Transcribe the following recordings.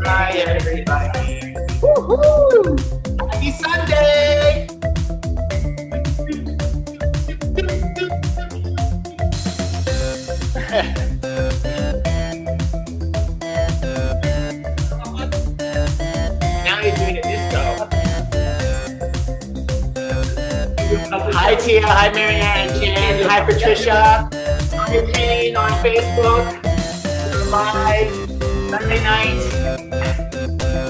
Hi, everybody. Woohoo! Happy Sunday! Now you're doing a disco. Hi, Tia. Hi, Marianne. Jen. Hi, Patricia. Tanya Payne on Facebook. We're live Sunday night.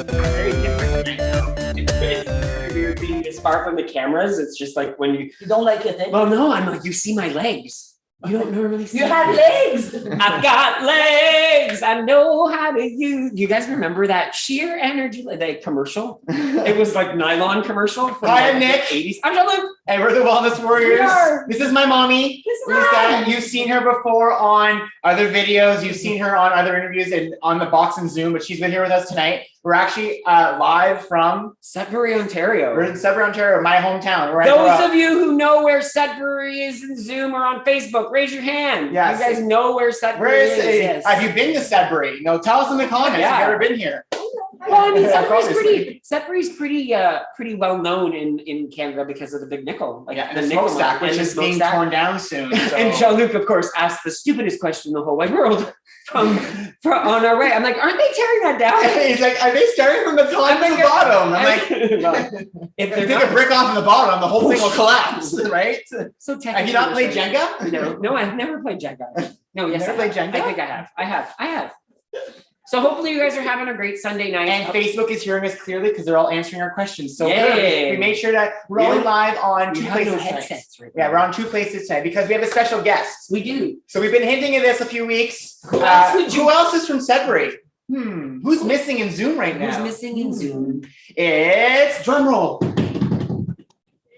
Very different tonight, though. You're being this far from the cameras. It's just like when you don't like it. Well, no, I'm like, you see my legs. You don't normally see. You have legs. I've got legs. I know how to use. You guys remember that Sheer Energy, the commercial? It was like nylon commercial. From Hi, like Nick. The 80s. I'm Jean-Luc. Hey, we're the Wellness Warriors. This is my mommy. Hi. You've seen her before on other videos. You've seen her on other interviews and on the box and Zoom, but she's been here with us tonight. We're actually live from Sudbury, Ontario. We're in Sudbury, Ontario, my hometown. Where Those of you who know where Sudbury is in Zoom or on Facebook, raise your hand. Yes. You guys know where Sudbury is. Yes. Have you been to Sudbury? No, tell us in the comments if you've ever been here. Well, I mean, Sudbury's pretty well known in Canada because of the Big Nickel. Like the smokestack, which is being torn down soon. So. And Jean-Luc, of course, asked the stupidest question in the whole wide world from on our way. I'm like, aren't they tearing that down? He's like, are they starting from the top to the bottom? I'm like, well, if they take a brick off in the bottom, the whole thing will collapse, right? So technically, have you not played Jenga? No, I've never played Jenga. No, yes, never played Jenga? I think I have. So hopefully you guys are having a great Sunday night. And Facebook is hearing us clearly because they're all answering our questions. So Yay. we made sure that we're only live on two places headsets tonight. We're on two places tonight because we have a special guest. We do. So we've been hinting at this a few weeks. Who else is from Sudbury? Who's missing in Zoom right now? Who's missing in Zoom? It's drum roll.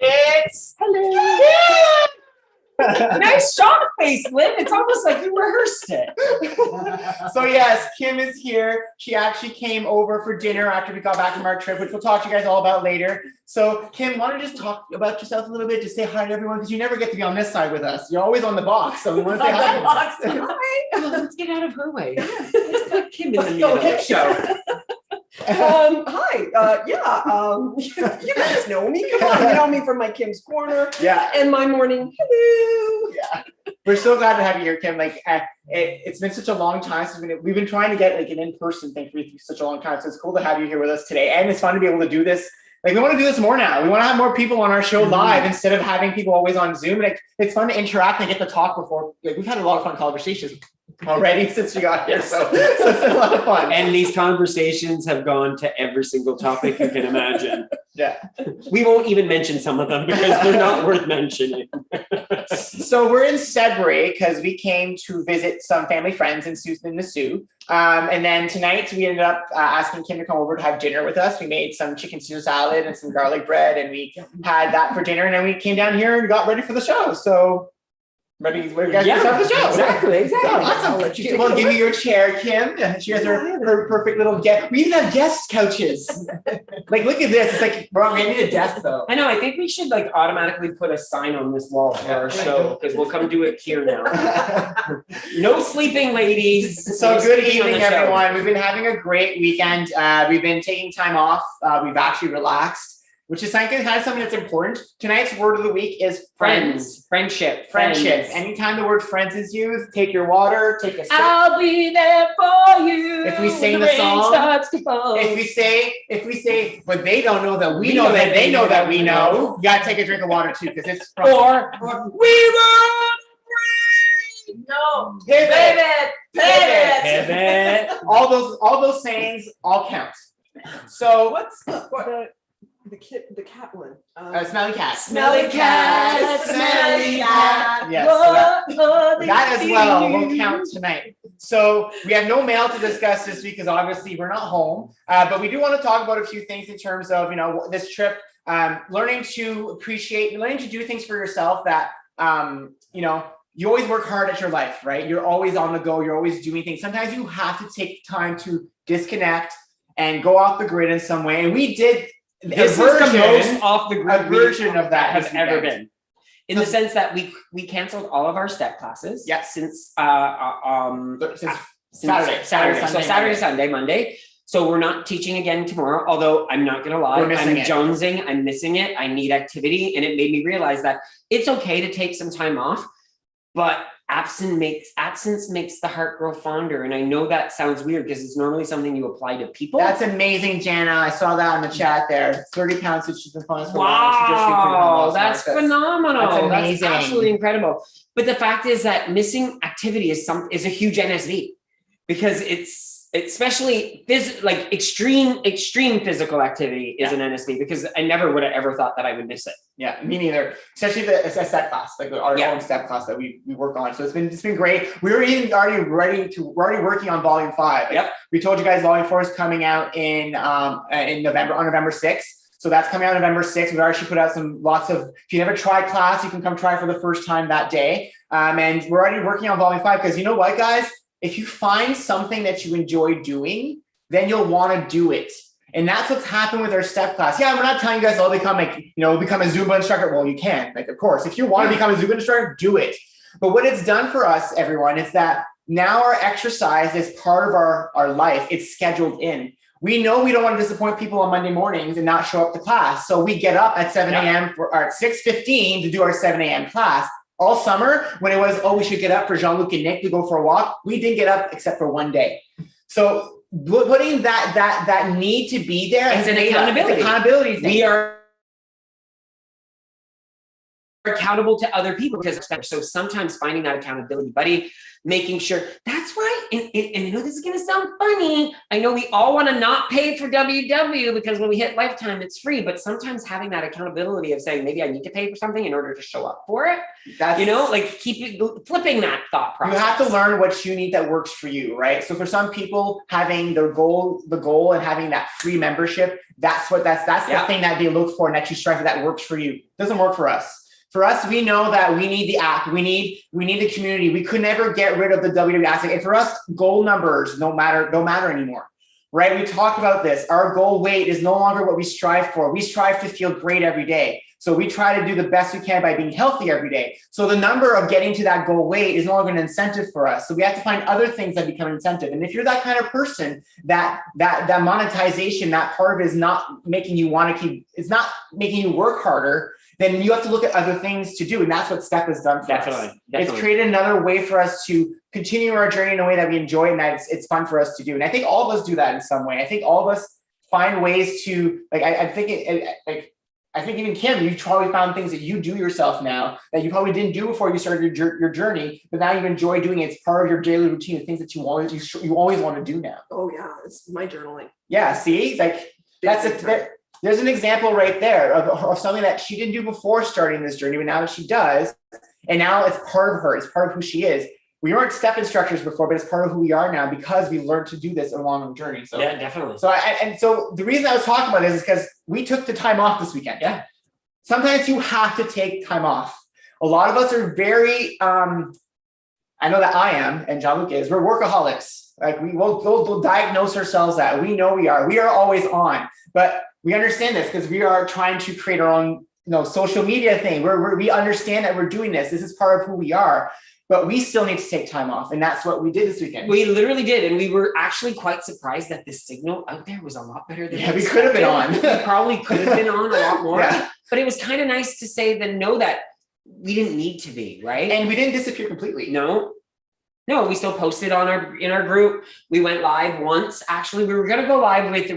It's hello. Nice shot face, Lynn. It's almost like you rehearsed it. So yes, Kim is here. She actually came over for dinner after we got back from our trip, which we'll talk to you guys all about later. So Kim, why don't you just talk about yourself a little bit, just say hi to everyone, because you never get to be on this side with us. You're always on the box, so we want to say hi. Well, let's get out of her way. Let's put Kim in the middle. Kim show. Hi. You guys know me. Come on, you know me from my Kim's Corner. Yeah. And my morning. Hello. Yeah. We're so glad to have you here, Kim. Like, it's been such a long time since we've been trying to get like an in-person thing for you for such a long time. So it's cool to have you here with us today, and it's fun to be able to do this. Like, we want to do this more now. We want to have more people on our show live instead of having people always on Zoom. Like, it's fun to interact and get to talk before. Like, we've had a lot of fun conversations already since you got here, so it's been a lot of fun. And these conversations have gone to every single topic you can imagine. Yeah. We won't even mention some of them because they're not worth mentioning. So we're in Sudbury because we came to visit some family friends in the Sioux. And then tonight we ended up asking Kim to come over to have dinner with us. We made some chicken Caesar salad and some garlic bread, and we had that for dinner. And then we came down here and got ready for the show. So ready to start the show. Exactly. Awesome. I'll let you give me your chair, Kim. She has her perfect little guest. We even have guest couches. Like, look at this. It's like, bro, we need a desk though. I know. I think we should like automatically put a sign on this wall for our show because we'll come do it here now. No sleeping, ladies. So good evening, everyone. We've been having a great weekend. We've been taking time off. We've actually relaxed, which is something that's important. Tonight's word of the week is friends. Friendship. Anytime the word friends is used, take your water, take a sip. I'll be there for you. If we sing the song, if we say, but they don't know that we know that they know that we know, you gotta take a drink of water too, because it's from or we will free. No. Pivot. All those sayings all count. So what's the cat one? Smelly cat. Smelly cat. Smelly cat. Yes. So that as well will count tonight. So we have no mail to discuss this week because obviously we're not home. But we do want to talk about a few things in terms of, this trip, learning to appreciate, learning to do things for yourself that, you always work hard at your life, right? You're always on the go. You're always doing things. Sometimes you have to take time to disconnect and go off the grid in some way. And we did This is the most off the grid version of that has ever been. In the sense that we canceled all of our step classes. Yeah. Since Saturday. So Saturday, Sunday, Monday. So we're not teaching again tomorrow, although I'm not gonna lie, I'm jonesing, I'm missing it. I need activity. And it made me realize that it's okay to take some time off, but absence makes the heart grow fonder. And I know that sounds weird because it's normally something you apply to people. That's amazing, Jana. I saw that in the chat there. 30 pounds since she's been following us for a while. Wow, that's phenomenal. That's amazing. That's absolutely incredible. But the fact is that missing activity is a huge NSV because it's especially extreme physical activity is an NSV because I never would have ever thought that I would miss it. Yeah, me neither. Especially the step class, like our own step class that we work on. So it's been great. We're already working on volume 5. Yep. We told you guys volume 4 is coming out in November, on November 6th. So that's coming out November 6th. We've actually put out lots of, if you never tried class, you can come try for the first time that day. And we're already working on volume 5 because you know what, guys? If you find something that you enjoy doing, then you'll want to do it. And that's what's happened with our step class. Yeah, we're not telling you guys all become become a Zumba instructor. Well, you can, of course, if you want to become a Zumba instructor, do it. But what it's done for us, everyone, is that now our exercise is part of our life. It's scheduled in. We know we don't want to disappoint people on Monday mornings and not show up to class. So we get up at 7 a.m. or at 6:15 to do our 7 a.m. class. All summer, when it was, we should get up for Jean-Luc and Nick to go for a walk, we didn't get up except for one day. So putting that need to be there as an accountability thing. We are accountable to other people because so sometimes finding that accountability buddy, making sure that's why, and I know this is going to sound funny. I know we all want to not pay for WW because when we hit lifetime, it's free, but sometimes having that accountability of saying, maybe I need to pay for something in order to show up for it. That's, flipping that thought process. You have to learn what you need that works for you, right? So for some people, having the goal and having that free membership, that's the thing that they look for and that you strive for that works for you. It doesn't work for us. For us, we know that we need the app. We need the community. We could never get rid of the WW aspect. And for us, goal numbers don't matter anymore, right? We talked about this. Our goal weight is no longer what we strive for. We strive to feel great every day. So we try to do the best we can by being healthy every day. So the number of getting to that goal weight is no longer an incentive for us. So we have to find other things that become an incentive. And if you're that kind of person, that monetization, that part of it is not making you it's not making you work harder, then you have to look at other things to do. And that's what STEP has done for us. Definitely. It's created another way for us to continue our journey in a way that we enjoy and that it's fun for us to do. And I think all of us do that in some way. I think all of us find ways to, I think even Kim, you've probably found things that you do yourself now that you probably didn't do before you started your journey, but now you enjoy doing it. It's part of your daily routine, the things that you always want to do now. Oh yeah, it's my journaling. Yeah, see, there's an example right there of something that she didn't do before starting this journey, but now that she does, and now it's part of her, it's part of who she is. We weren't step instructors before, but it's part of who we are now because we learned to do this along the journey. So yeah, definitely. So the reason I was talking about this is because we took the time off this weekend. Yeah. Sometimes you have to take time off. A lot of us are very, I know that I am, and Jean-Luc is, we're workaholics. Like we'll diagnose ourselves that. We know we are always on, but we understand this because we are trying to create our own, social media thing. We understand that we're doing this. This is part of who we are. But we still need to take time off. And that's what we did this weekend. We literally did. And we were actually quite surprised that the signal out there was a lot better than we could have been on. We probably could have been on a lot more. Yeah. But it was kind of nice to know that we didn't need to be, right? And we didn't disappear completely. No, we still posted in our group. We went live once. Actually, we were gonna go live with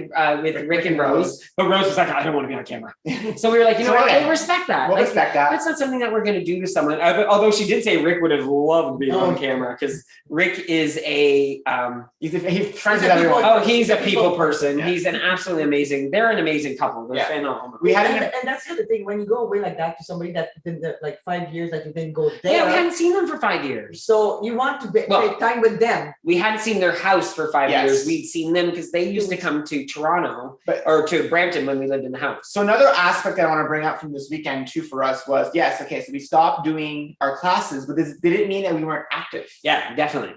Rick and Rose, but Rose was like, I don't want to be on camera. So we were like, what? We'll respect that. We'll respect that. That's not something that we're gonna do to someone. Although she did say Rick would have loved being on camera because Rick is he's friends with everyone. Oh, he's a people person. Yeah. He's an absolutely amazing. They're an amazing couple. They're phenomenal. And that's the other thing when you go away like that to somebody that been like 5 years that you didn't go there. Yeah, we hadn't seen them for 5 years. So you want to take time with them. We hadn't seen their house for 5 Yes. years. We'd seen them because they used to come to Toronto But- or to Brampton when we lived in the house. So another aspect that I want to bring up from this weekend too for us was, yes, okay, so we stopped doing our classes, but this didn't mean that we weren't active. Yeah, definitely.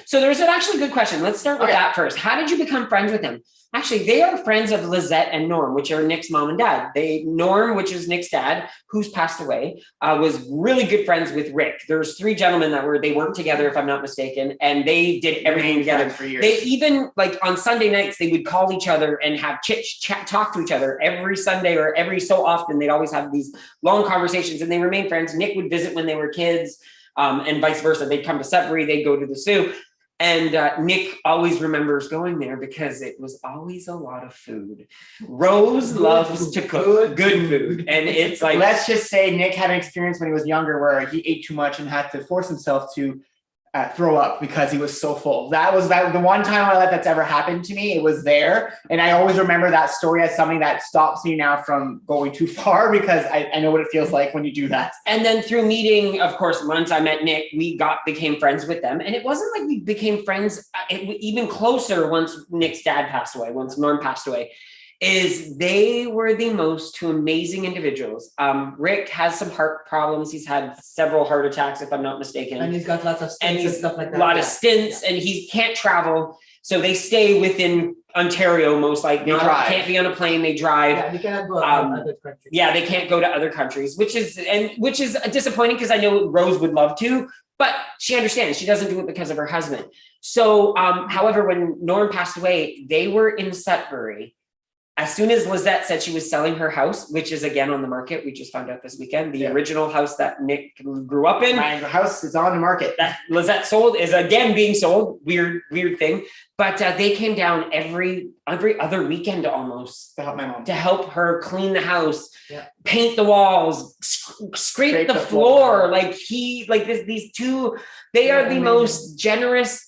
So there's an actually good question. Let's start with Okay. that first. How did you become friends with them? Actually, they are friends of Lizette and Norm, which are Nick's mom and dad. Norm, which is Nick's dad, who's passed away, was really good friends with Rick. There's 3 gentlemen they worked together, if I'm not mistaken, and they did everything Remained together. friends for years. They even, like on Sunday nights, they would call each other and have chat, talk to each other every Sunday or every so often. They'd always have these long conversations, and they remained friends. Nick would visit when they were kids, and vice versa. They'd come to Sudbury, they'd go to the Sioux. And Nick always remembers going there because it was always a lot of food. Rose loves to cook good food. And it's like, Let's just say Nick had an experience when he was younger where he ate too much and had to force himself to throw up because he was so full. That was the one time in my life that's ever happened to me. It was there. And I always remember that story as something that stops me now from going too far because I know what it feels like when you do that. and then through meeting, of course, once I met Nick, we became friends with them. And it wasn't like we became friends even closer once Nick's dad passed away, once Norm passed away. Is they were the most 2 amazing individuals. Rick has some heart problems. He's had several heart attacks, if I'm not mistaken. And he's got lots of And stints and stuff like a that. lot of stints, and he can't travel. So they stay within Ontario, most likely. They drive. Can't be on a plane, they drive. Yeah, you cannot go Um, out other countries. Yeah, they can't go to other countries, which is disappointing because I know Rose would love to, but she understands. She doesn't do it because of her husband. So, however, when Norm passed away, they were in Sudbury. As soon as Lizette said she was selling her house, which is again on the market, we just found out this weekend, the original house that Nick grew up in, My house is on the market. that Lizette sold is again being sold. Weird thing. But they came down every other weekend almost To help my mom. to help her clean the house, Yeah. paint the walls, scrape the floor. These 2, they are the amazing. most generous,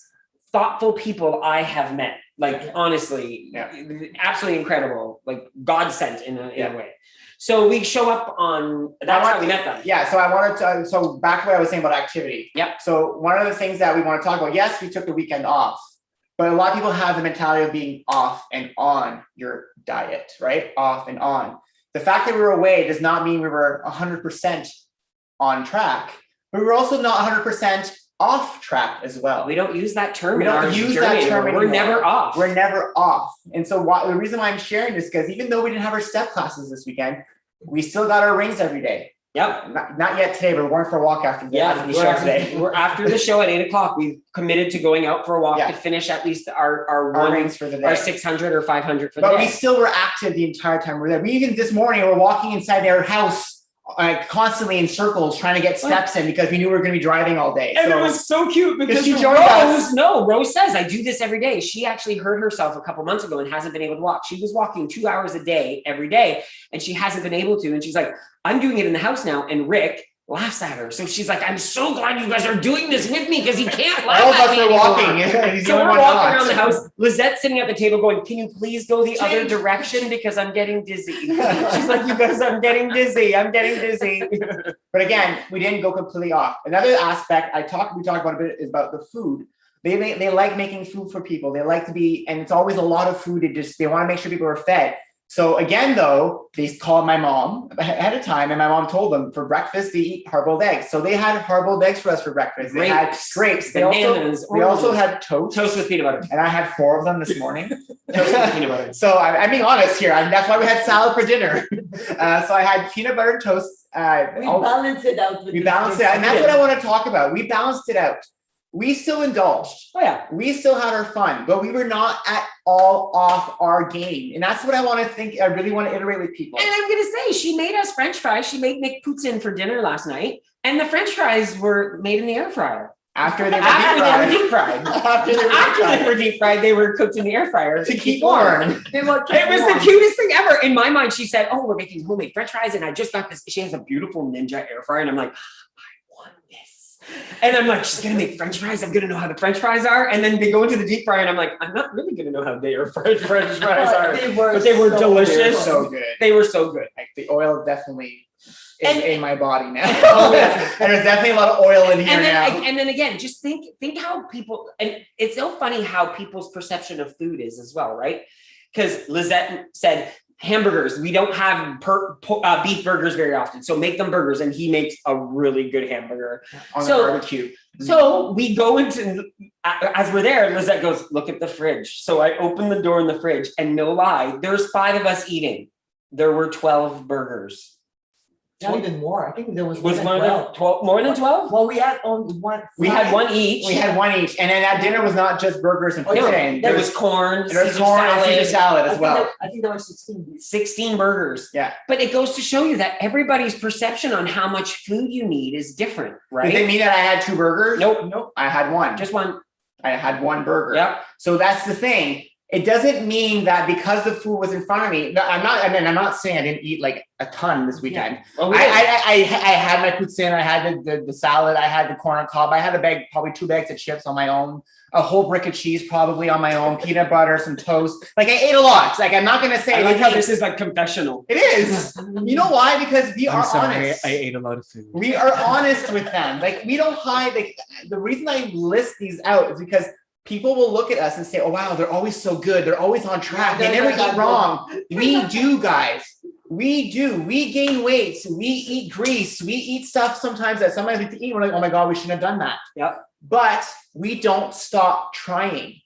thoughtful people I have met. Like, Yeah. honestly, Yeah. absolutely incredible. Like God sent in a Yeah. way. So we show up on, that's how we met them. Yeah, so I wanted to, so back to what I was saying about activity. Yep. So one of the things that we want to talk about, yes, we took the weekend off, but a lot of people have the mentality of being off and on your diet, right? Off and on. The fact that we were away does not mean we were 100% on track, but we were also not 100% off track as well. We don't use that term. We in don't our use journey that term anymore. We're anymore. never off. We're never off. And so the reason why I'm sharing this, because even though we didn't have our step classes this weekend, we still got our rings every day. Yep. Not yet today, but we're going for a walk after the show today. We're after the show at 8:00. We've committed to going out for a walk Yeah. to finish at least our Our one, rings for the day. our 600 or 500 for the But day. we still were active the entire time we were there. We even this morning were walking inside their house constantly in circles trying to get steps in because we knew we were going to be driving all day. And So it was so cute because she joined us. Rose says, I do this every day. She actually hurt herself a couple months ago and hasn't been able to walk. She was walking 2 hours a day, every day, and she hasn't been able to. And she's like, I'm doing it in the house now. And Rick laughs at her. So she's like, I'm so glad you guys are doing this with me because he can't laugh all of at us me are anymore. walking. He's the So only we're one walking not. around the house. Lizette's sitting at the table going, can you please go the other Change. direction because I'm getting dizzy. She's like, you guys, I'm getting dizzy. I'm getting dizzy. But again, we didn't go completely off. Another aspect we talked about a bit is about the food. They like making food for people. They like to be, and it's always a lot of food. They want to make sure people are fed. So again, though, they called my mom ahead of time, and my mom told them for breakfast to eat hard-boiled eggs. So they had hard-boiled eggs for us for breakfast. They had grapes. Bananas, We also oranges. had toast. Toast with peanut butter. And I had 4 of them this morning. Toast with peanut butter. So I'm being honest here. That's why we had salad for dinner. So I had peanut butter and toast. We balance it out. We balanced it out. And that's what I want to talk about. We balanced it out. We still indulged. Oh yeah. We still had our fun, but we were not at all off our game. And that's what I want to think. I really want to iterate with people. And I'm gonna say she made us French fries. She made Nick poutine for dinner last night, and the French fries were made in the air fryer. After they were Deep fried. After they were After they were deep fried, they were cooked in the air fryer to keep warm. It was the cutest thing ever. In my mind, she said, "Oh, we're making homemade French fries," and I just got this. She has a beautiful Ninja air fryer, and I'm like, I want this. And I'm like, she's gonna make French fries. I'm gonna know how the French fries are. And then they go into the deep fryer, and I'm like, I'm not really gonna know how their French fries are. But they were They're delicious. so good. They were so good. Like the oil definitely is And- in my body now. And there's definitely a lot of oil in here And then now. again, just think how people, and it's so funny how people's perception of food is as well, right? Because Lizette said, hamburgers, we don't have beef burgers very often, so make them burgers, and he makes a really good hamburger. On So- the barbecue. So we go into, as we're there, Lizette goes, look at the fridge. So I open the door in the fridge, and no lie, there's 5 of us eating. There were 12 burgers. Not even more. I think there was Was more more than than 12. 12? More than 12? Well, we had only one. We had one each. We had one each, and then that dinner was not just burgers and Oh, pizza. no, and There was corn, there was Caesar corn and salad, Caesar salad as well. I think there were 16. 16 burgers. Yeah. But it goes to show you that everybody's perception on how much food you need is different, right? Does it mean that I had 2 burgers? Nope. I had one. Just one. I had 1 burger. Yep. So that's the thing. It doesn't mean that because the food was in front of me. No, I'm not saying I didn't eat like a ton this weekend. Oh, I had my poutine, I had the salad, I had the corn on cob, I had a bag, probably 2 bags of chips on my own, a whole brick of cheese probably on my own, peanut butter, some toast. Like I ate a lot. Like I'm not gonna say I like how anything. this is like confessional. It is. You know why? Because we are honest. I ate a lot of food. We are honest with them. Like we don't hide. Like the reason I list these out is because people will look at us and say, "Oh wow, they're always so good. They're always on track. They never eat wrong." We do, guys. We do. We gain weight. We eat grease. We eat stuff sometimes that sometimes we eat. We're like, "Oh my god, we shouldn't have done that." Yep. But we don't stop trying.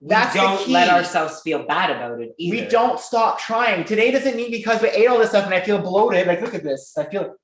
That's we the don't key. let ourselves feel bad about it either. We don't stop trying. Today doesn't mean because we ate all this stuff and I feel bloated. Like, look at this. I feel.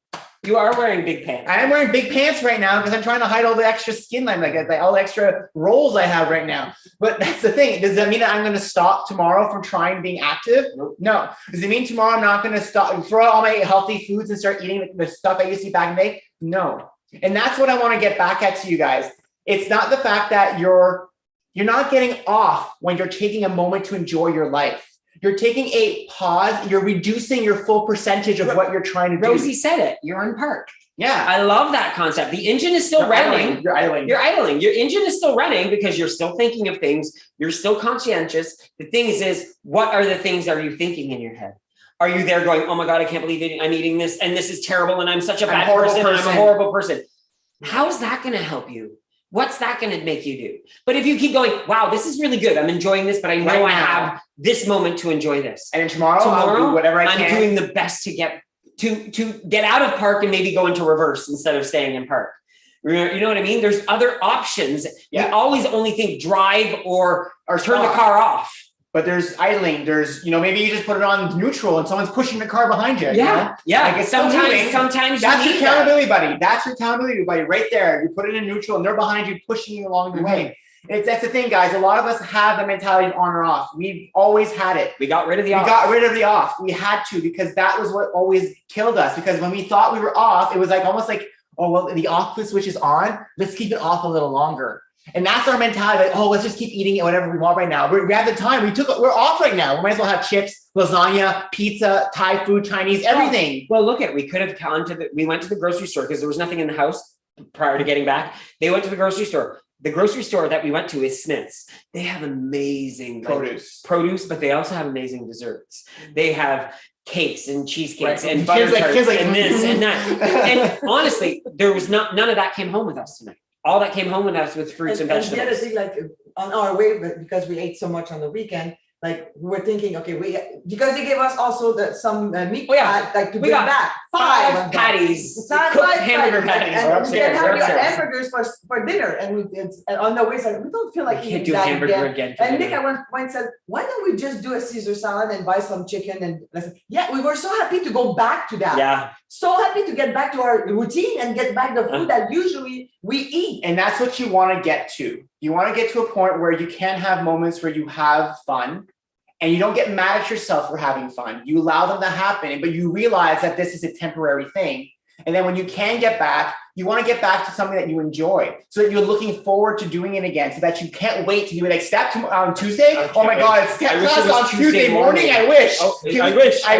You are wearing big pants. I am wearing big pants right now because I'm trying to hide all the extra skin line, like all the extra rolls I have right now. But that's the thing. Does that mean that I'm going to stop tomorrow from trying being active? Nope. No. Does it mean tomorrow I'm not going to stop, throw out all my healthy foods and start eating the stuff I used to eat back in the day? No. And that's what I want to get back at to you guys. It's not the fact that you're not getting off when you're taking a moment to enjoy your life. You're taking a pause. You're reducing your full percentage of what you're trying to do. Rosie said it. You're on park. Yeah. I love that concept. The engine is still running. You're idling. You're idling. Your engine is still running because you're still thinking of things. You're still conscientious. The thing is what are the things are you thinking in your head? Are you there going, oh my God, I can't believe it. I'm eating this and this is terrible and I'm such a bad person. I'm a horrible person. How's that going to help you? What's that going to make you do? But if you keep going, wow, this is really good. I'm enjoying this, but I know I have this moment to enjoy this. And then tomorrow I'll do whatever I can. I'm doing the best to get out of park and maybe go into reverse instead of staying in park. You know what I mean? There's other options. Yeah. We always only think drive or turn the stop. car off. But there's idling. There's, maybe you just put it on neutral and someone's pushing the car behind you. you know? Yeah. Like it's still moving. Sometimes That's you your need that. accountability buddy. That's your accountability buddy right there. You put it in neutral and they're behind you, pushing you along the way. That's the thing, guys. A lot of us have the mentality of on or off. We've always had it. We got rid of the We off. got rid of the off. We had to because that was what always killed us. Because when we thought we were off, it was like almost like, oh, well, the off switch is on. Let's keep it off a little longer. And that's our mentality. Like, oh, let's just keep eating it, whatever we want right now. We have the time. We're off right now. We might as well have chips, lasagna, pizza, Thai food, Chinese, everything. Well, look we could have gone we went to the grocery store because there was nothing in the house prior to getting back. They went to the grocery store. The grocery store that we went to is Smith's. They have amazing produce, but they also have amazing desserts. They have cakes and cheesecakes and butter tarts and this and that. And honestly, there was none of that came home with us tonight. All that came home with us was fruits and vegetables. The other thing, like on our way, because we ate so much on the weekend, like we were thinking, okay, because they gave us also some meat, like to bring back 5 patties, five cooked hamburger patties. patties. And we can have your hamburgers for dinner, and on the way, like we don't feel like Can't eating do that hamburger again. again. And Nick at one point said, why don't we just do a Caesar salad and buy some chicken? And we were so happy to go back to that. Yeah. So happy to get back to our routine and get back the food that usually we eat. And that's what you want to get to. You want to get to a point where you can have moments where you have fun and you don't get mad at yourself for having fun. You allow them to happen, but you realize that this is a temporary thing. And then when you can get back, you want to get back to something that you enjoy, so that you're looking forward to doing it again, so that you can't wait to do it. Like step on Tuesday. Oh my God, it's step class on Tuesday morning. I wish. Oh, I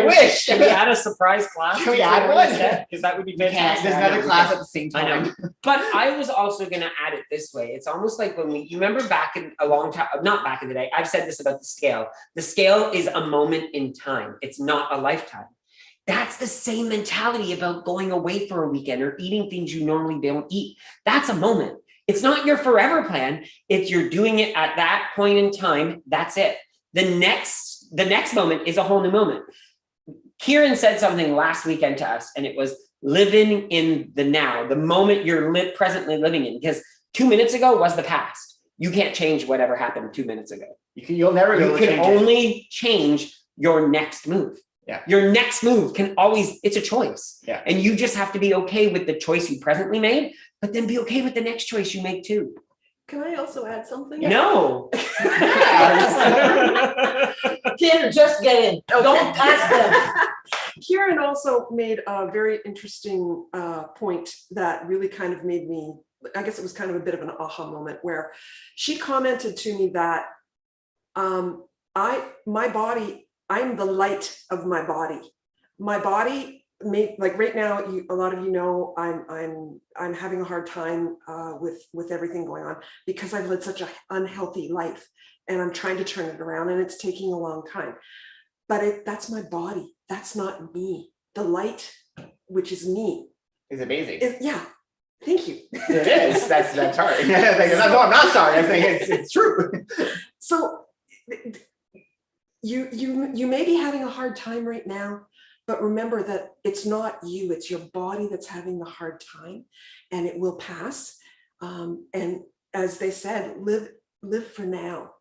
wish. Can we add a surprise class? Can we add one? Because that would be fantastic. There's another class at the same I time. know. But I was also going to add it this way. It's almost like when you remember back in a long time, not back in the day, I've said this about the scale. The scale is a moment in time. It's not a lifetime. That's the same mentality about going away for a weekend or eating things you normally don't eat. That's a moment. It's not your forever plan. It's you're doing it at that point in time. That's it. The next moment is a whole new moment. Kieran said something last weekend to us, and it was living in the now, the moment you're presently living in, because 2 minutes ago was the past. You can't change whatever happened 2 minutes ago. You'll never be able to change it. You can only change your next move. Yeah. Your next move can always, it's a choice. Yeah. And you just have to be okay with the choice you presently made, but then be okay with the next choice you make too. Can I also add something? No. Kieran, just get in. Don't ask them. Kieran also made a very interesting point that really kind of made me, I guess it was kind of a bit of an aha moment, where she commented to me that my body, I'm the light of my body. My body, like right now, a lot of you know, I'm having a hard time with everything going on because I've led such an unhealthy life, and I'm trying to turn it around, and it's taking a long time. But that's my body. That's not me. The light, which is me, Is amazing. yeah. Thank you. It is. That's hard. No, I'm not sorry. I think it's true. So you may be having a hard time right now, but remember that it's not you, it's your body that's having the hard time, and it will pass. And as they said, live for now.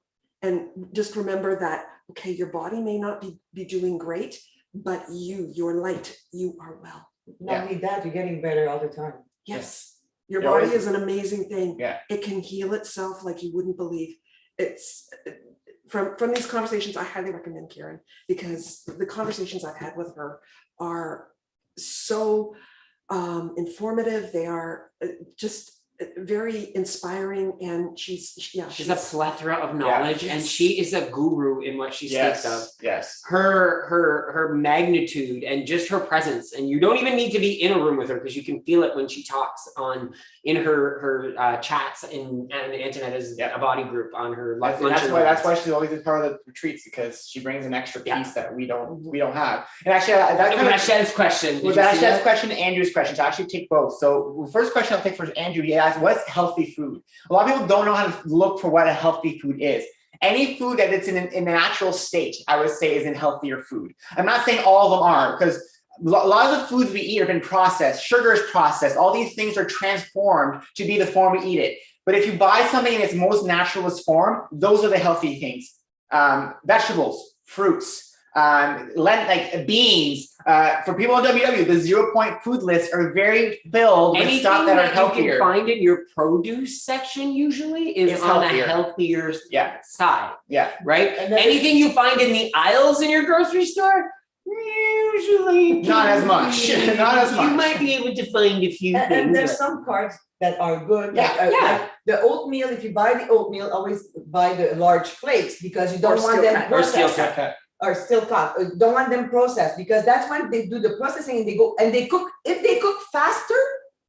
And just remember that, okay, your body may not be doing great, but your light, you are well. Not only that, you're getting better all the time. Yes. Your You're body always- is an amazing thing. Yeah. It can heal itself like you wouldn't believe. It's from these conversations, I highly recommend Kieran, because the conversations I've had with her are so informative. They are just very inspiring, and she's a plethora of knowledge, and she is a guru in what she speaks of. Yes. Her magnitude and just her presence, and you don't even need to be in a room with her because you can feel it when she talks in her chats and the internet as a body group on her life. That's why she's always a part of the retreats, because she brings an extra piece that we don't have. And actually, that kind of Shed's question. was Shed's question, Andrew's question. So I actually take both. So the first question I'll take for Andrew. He asked, "What's healthy food?" A lot of people don't know how to look for what a healthy food is. Any food that it's in a natural state, I would say, is in healthier food. I'm not saying all of them are, because a lot of the foods we eat have been processed. Sugar is processed. All these things are transformed to be the form we eat it. But if you buy something in its most naturalist form, those are the healthy things. Vegetables, fruits, like beans. For people on WW, the 0 point food lists are very filled with stuff that are healthier. You can find in your produce section usually is on the healthier side. Yeah. Right? Anything you find in the aisles in your grocery store, usually not as much. Not as much. You might be able to find a few things. And there's some carbs that are good. Like the oatmeal, if you buy the oatmeal, always buy the large flakes, because you don't want them processed. Or still cut. Don't want them processed, because that's when they do the processing and they cook. If they cook faster,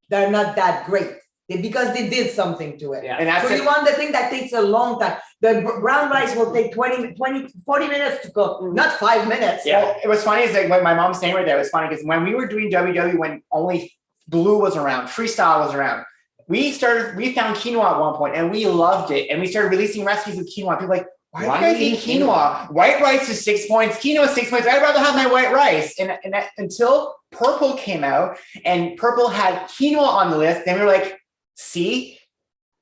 they're not that great. Because they did something to it. Yeah. And that's so you want the thing that takes a long time. The brown rice will take 40 minutes to cook, not 5 minutes. Yeah. Well, it was funny is like what my mom's saying right there. It was funny because when we were doing WW, when only Blue was around, Freestyle was around, we found quinoa at one point and we loved it. And we started releasing recipes with quinoa. People were like, why do you guys eat quinoa? White rice is 6 points, quinoa is 6 points. I'd rather have my white rice. And that, until purple came out and purple had quinoa on the list, then we were like, see,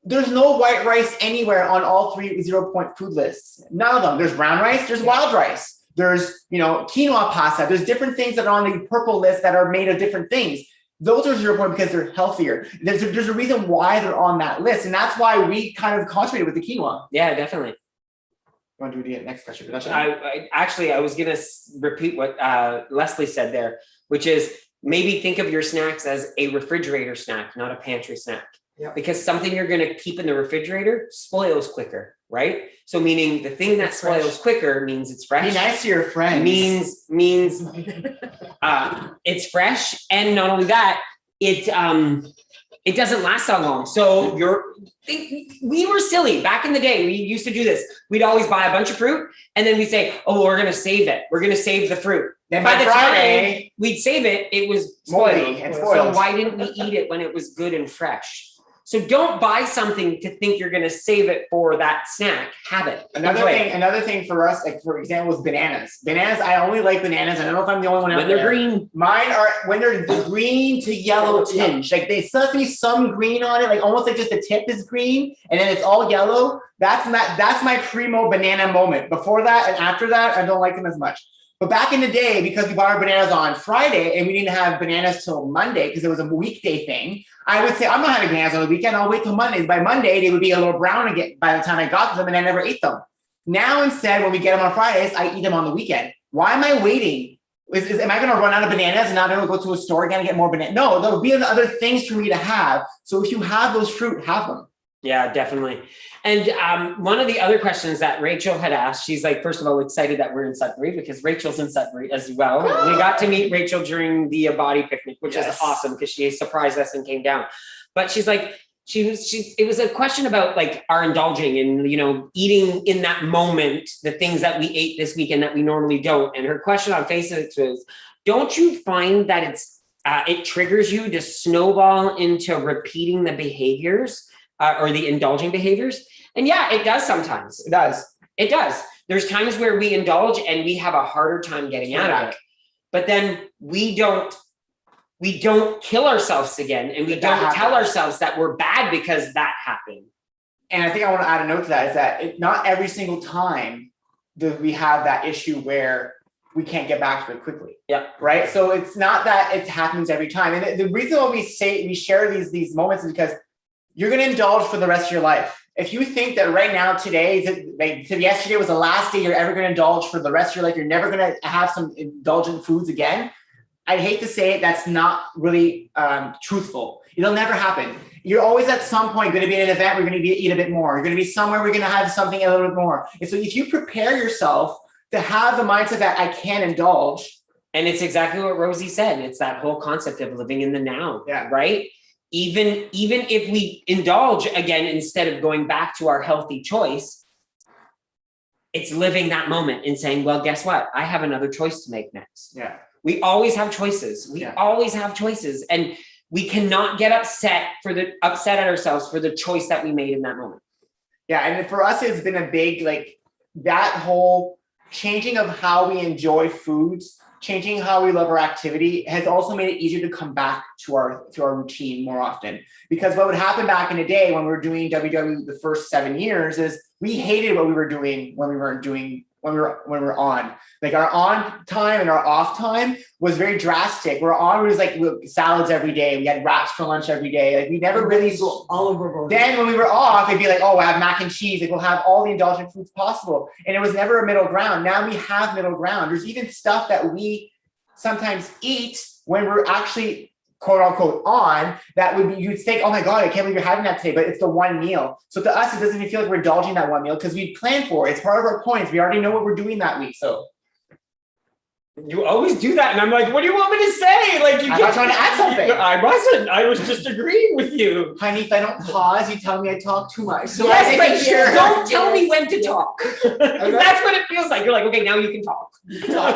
there's no white rice anywhere on all 3 0 point food lists. None of them. There's brown rice, there's wild rice, there's quinoa pasta, there's different things that are on the purple list that are made of different things. Those are 0 point because they're healthier. There's a reason why they're on that list. And that's why we kind of concentrated with the quinoa. Yeah, definitely. You want to do the next question? I was going to repeat what Leslie said there, which is maybe think of your snacks as a refrigerator snack, not a pantry snack. Yeah. Because something you're going to keep in the refrigerator spoils quicker, right? So meaning the thing that spoils quicker means it's fresh. Be nice to your friends. Means it's fresh, and not only that, it doesn't last that long. So we were silly back in the day. We used to do this. We'd always buy a bunch of fruit, and then we'd say, "Oh, we're gonna save it. We're gonna save the fruit." Then by the Friday, time we'd save it, it was moldy and So why didn't we eat it when it was good and fresh? So don't buy something to think you're going to save it for that snack. Have it. Another thing for us, like for example, is bananas. Bananas, I only like bananas. I don't know if I'm the only one out When there. they're green. Mine are when they're the green to yellow tinge. Like they still have to be some green on it, like almost like just the tip is green and then it's all yellow. That's my primo banana moment. Before that and after that, I don't like them as much. But back in the day, because we bought our bananas on Friday and we didn't have bananas till Monday because it was a weekday thing, I would say, I'm not having bananas on the weekend. I'll wait till Monday. By Monday, they would be a little brown again by the time I got them, and I never ate them. Now, instead, when we get them on Fridays, I eat them on the weekend. Why am I waiting? Am I going to run out of bananas and not be able to go to a store again and get more bananas? No, there'll be other things for me to have. So if you have those fruit, have them. Yeah, definitely. And one of the other questions that Rachel had asked, she's like, first of all, excited that we're in Sudbury because Rachel's in Sudbury as well. We got to meet Rachel during the body picnic, which is awesome because she surprised us and came down. But she's like, it was a question about like our indulging and, you know, eating in that moment, the things that we ate this weekend that we normally don't. And her question on Facebook was, don't you find that it triggers you to snowball into repeating the behaviors or the indulging behaviors? And yeah, it does sometimes. It does. It does. There's times where we indulge and we have a harder time getting out of it. But then we don't kill ourselves again, and we don't tell ourselves that we're bad because that happened. And I think I want to add a note to that is that not every single time do we have that issue where we can't get back to it quickly. Yeah. Right. So it's not that it happens every time. And the reason why we share these moments is because you're going to indulge for the rest of your life. If you think that right now, today, yesterday was the last day you're ever going to indulge for the rest of your life, you're never going to have some indulgent foods again, I'd hate to say it, that's not really truthful. It'll never happen. You're always at some point going to be at an event where you're going to eat a bit more. You're going to be somewhere where you're going to have something a little bit more. And so if you prepare yourself to have the mindset that I can indulge. And it's exactly what Rosie said. It's that whole concept of living in the now, right? Even if we indulge again, instead of going back to our healthy choice, it's living that moment and saying, well, guess what? I have another choice to make next. Yeah. We always have choices. We always have choices. And we cannot get upset at ourselves for the choice that we made in that moment. Yeah. And for us, it's been a big, like that whole changing of how we enjoy foods, changing how we love our activity has also made it easier to come back to our routine more often. Because what would happen back in the day when we were doing WW the first 7 years is we hated what we were doing when we weren't doing, when we were on. Like our on time and our off time was very drastic. We're on, was like salads every day. We had wraps for lunch every day. Like we never really go all over. Then when we were off, it'd be like, oh, we'll have mac and cheese. Like we'll have all the indulgent foods possible. And it was never a middle ground. Now we have middle ground. There's even stuff that we sometimes eat when we're actually quote unquote on that would be, you'd think, oh my God, I can't believe you're having that today, but it's the one meal. So to us, it doesn't even feel like we're indulging that one meal because we planned for it. It's part of our points. We already know what we're doing that week. So you always do that. And I'm like, what do you want me to say? Like, I'm not trying to add something. I wasn't. I was just agreeing with you. Honey, if I don't pause, you tell me I talk too much. So yes, but don't tell me when to talk. Because that's what it feels like. You're like, okay, now you can talk.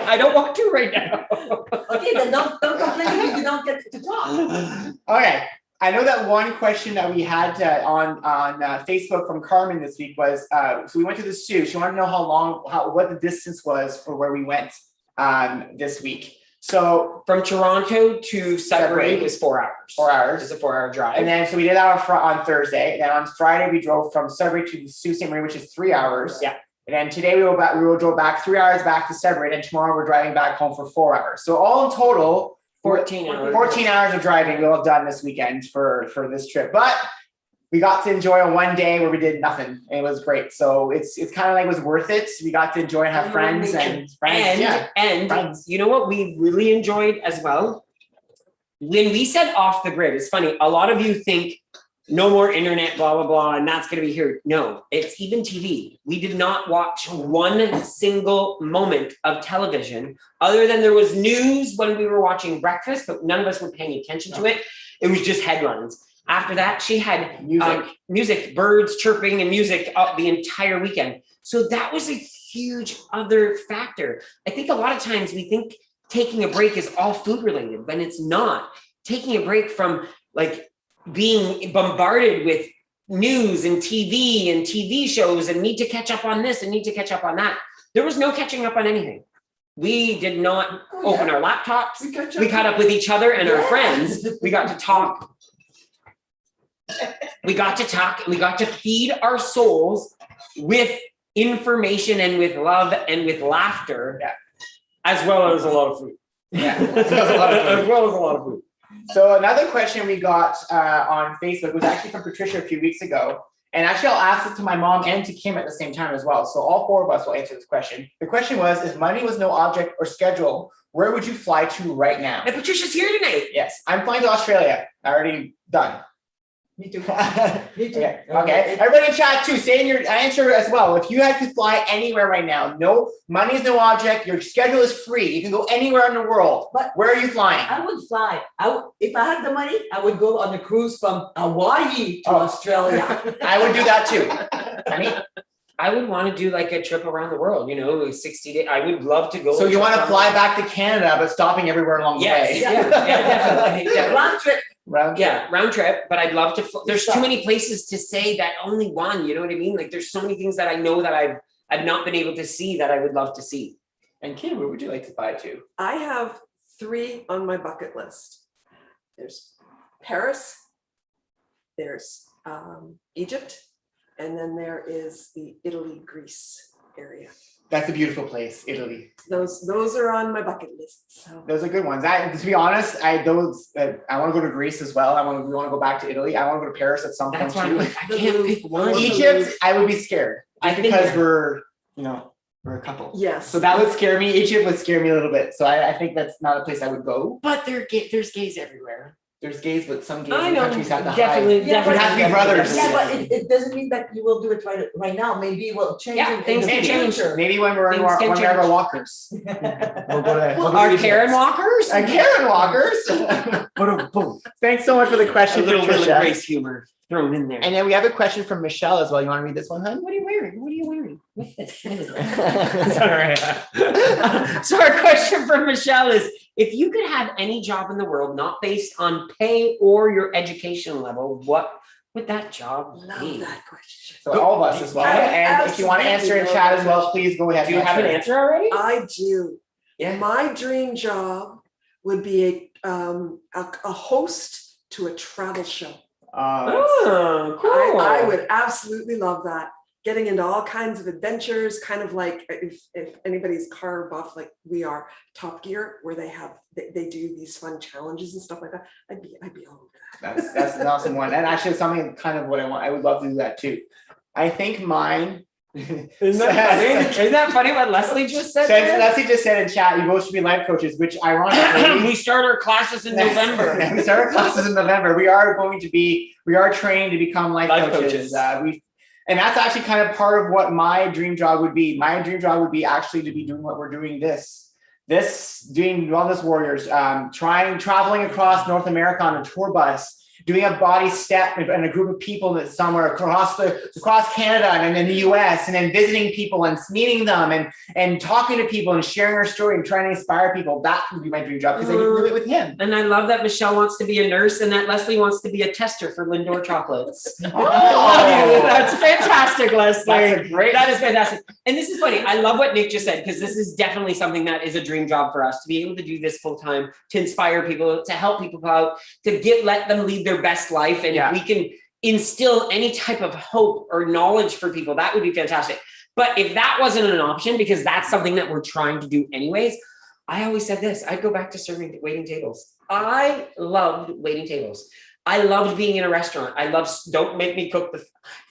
I don't want to right now. Okay, then don't complain if you don't get to talk. Okay. I know that one question that we had on Facebook from Carmen this week was, so we went to the zoo. She wanted to know what the distance was for where we went this week. So from Toronto to Sudbury was 4 hours. 4 hours. It's a 4 hour drive. And then, so we did that on Thursday. And then on Friday, we drove from Sudbury to Sault Ste. Marie, which is 3 hours. Yeah. And then today we will drove back 3 hours back to Sudbury. And tomorrow we're driving back home for 4 hours. So all in total, 14 hours of driving we'll have done this weekend for this trip. But we got to enjoy a one day where we did nothing. And it was great. So it's kind of like it was worth it. We got to enjoy and have friends. And you know what we really enjoyed as well when we said off the grid, it's funny. A lot of you think no more internet, blah, blah, blah, and that's going to be here. No, it's even TV. We did not watch one single moment of television other than there was news when we were watching breakfast, but none of us were paying attention to it. It was just headlines. After that, she had music, birds chirping and music up the entire weekend. So that was a huge other factor. I think a lot of times we think taking a break is all food related, but it's not. Taking a break from like being bombarded with news and TV shows and need to catch up on this and need to catch up on that. There was no catching up on anything. We did not open our laptops. We caught up with each other and our friends. We got to talk. We got to talk and we got to feed our souls with information and with love and with laughter, as well as a lot of food. Yeah, as well as a lot of food. So another question we got on Facebook was actually from Patricia a few weeks ago. And actually, I'll ask it to my mom and to Kim at the same time as well. So all four of us will answer this question. The question was, if money was no object or schedule, where would you fly to right now? And Patricia's here tonight. Yes, I'm flying to Australia. Already done. Me too. Me too. Okay. Everybody in chat too, say in your answer as well. If you had to fly anywhere right now, no money is no object, your schedule is free. You can go anywhere in the world. But where are you flying? I would fly. If I had the money, I would go on a cruise from Hawaii to Australia. I would do that too. I mean, I would want to do like a trip around the world, 60 days. I would love to go. So you want to fly back to Canada, but stopping everywhere along the way. Yeah, definitely. Yeah. Round trip. Round trip, but I'd love to. There's too many places to say that only one. You know what I mean? Like there's so many things that I know that I've not been able to see that I would love to see. And Kim, where would you like to fly to? I have 3 on my bucket list. There's Paris, there's Egypt, and then there is the Italy, Greece area. That's a beautiful place, Italy. Those are on my bucket list. So. Those are good ones. To be honest, I want to go to Greece as well. We want to go back to Italy. I want to go to Paris at some point too. I can't pick one. Egypt, I would be scared. Because we're a couple. Yes. So that would scare me. Egypt would scare me a little bit. So I think that's not a place I would go. But there's gays everywhere. There's gays, but some gays I in know, countries have to definitely, hide. definitely. It has to be brothers. Yeah, but it doesn't mean that you will do it right now. Maybe it will change in things the can change. future. Maybe when we're in Things can our change. walkers. We'll go to Are Karen walkers? Karen walkers. Boom. Thanks so much for the question, A little Will and Patricia. Grace humor thrown in there. And then we have a question from Michelle as well. You want to read this one, hun? What are you wearing? What are you wearing? What's this? What is Sorry. So our question from Michelle is, if you could have any job in the world, not based on pay or your education level, what would that job Love be? that question. So all of us as well. And if you want to answer in chat as well, please go ahead. Do you have an answer already? I do. Yeah. My dream job would be a host to a travel show. Oh, cool. I would absolutely love that. Getting into all kinds of adventures, kind of like if anybody's car buff like we are, Top Gear, where they do these fun challenges and stuff like that. I'd be all over that. That's an awesome one. And actually something kind of what I want. I would love to do that too. I think mine. Isn't that funny what Leslie just said? Leslie just said in chat, you both should be life coaches, which ironically we start our classes in November. We start our classes in November. We are trained to become life coaches. And that's actually kind of part of what my dream job would be. My dream job would be actually to be doing what we're doing doing Wellness Warriors, traveling across North America on a tour bus, doing a body step and a group of people that somewhere across Canada and in the US, and then visiting people and meeting them and talking to people and sharing our story and trying to inspire people. That would be my dream job because I can do it with him. And I love that Michelle wants to be a nurse and that Leslie wants to be a tester for Lindor chocolates. Oh, that's fantastic, Leslie. That is fantastic. And this is funny. I love what Nick just said, because this is definitely something that is a dream job for us, to be able to do this full time, to inspire people, to help people out, to let them lead their best life. And if we can instill any type of hope or knowledge for people, that would be fantastic. But if that wasn't an option, because that's something that we're trying to do anyways, I always said this, I'd go back to waiting tables. I loved waiting tables. I loved being in a restaurant. Don't make me cook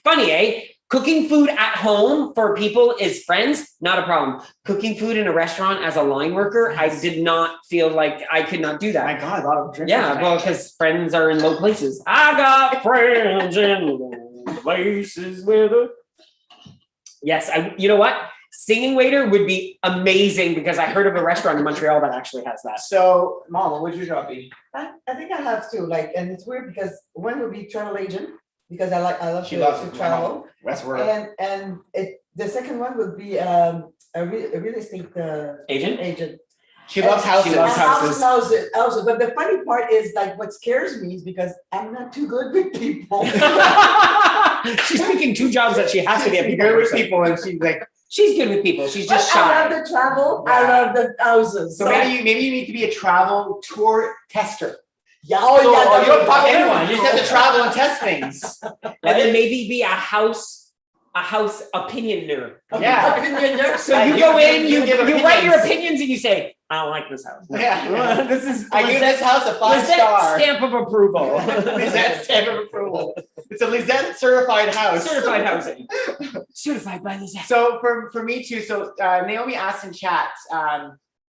funny, eh? Cooking food at home for people is friends, not a problem. Cooking food in a restaurant as a line worker, I did not feel like I could not do that. My God, a lot of drinking. Yeah, well, because friends are in low places. I got friends in low places with a... Yes, you know what? Singing waiter would be amazing because I heard of a restaurant in Montreal that actually has that. So, Mom, what would your job be? I think I have to, like, and it's weird because one would be travel agent, because I love She to loves travel. That's where. And the second one would be a real estate agent. She loves houses. She loves houses. Houses. But the funny part is, like, what scares me is because I'm not too good with people. She's picking two jobs that she has to be a good with people, and she's like, she's good with people. She's just I shy. love the travel. I love the houses. So maybe you need to be a travel tour tester. Yeah. So, Oh, yeah. you don't talk to anyone. You just have to travel and test things. And then maybe be a house opinioner. Yeah. So you go in, you write your opinions, and you say, I don't like this house. Yeah. This is I give this house a 5-star. stamp of approval. Lisette stamp of approval. It's a Lisette certified house. Certified housing. Certified by Lisette. So for me too. So Naomi asked in chat,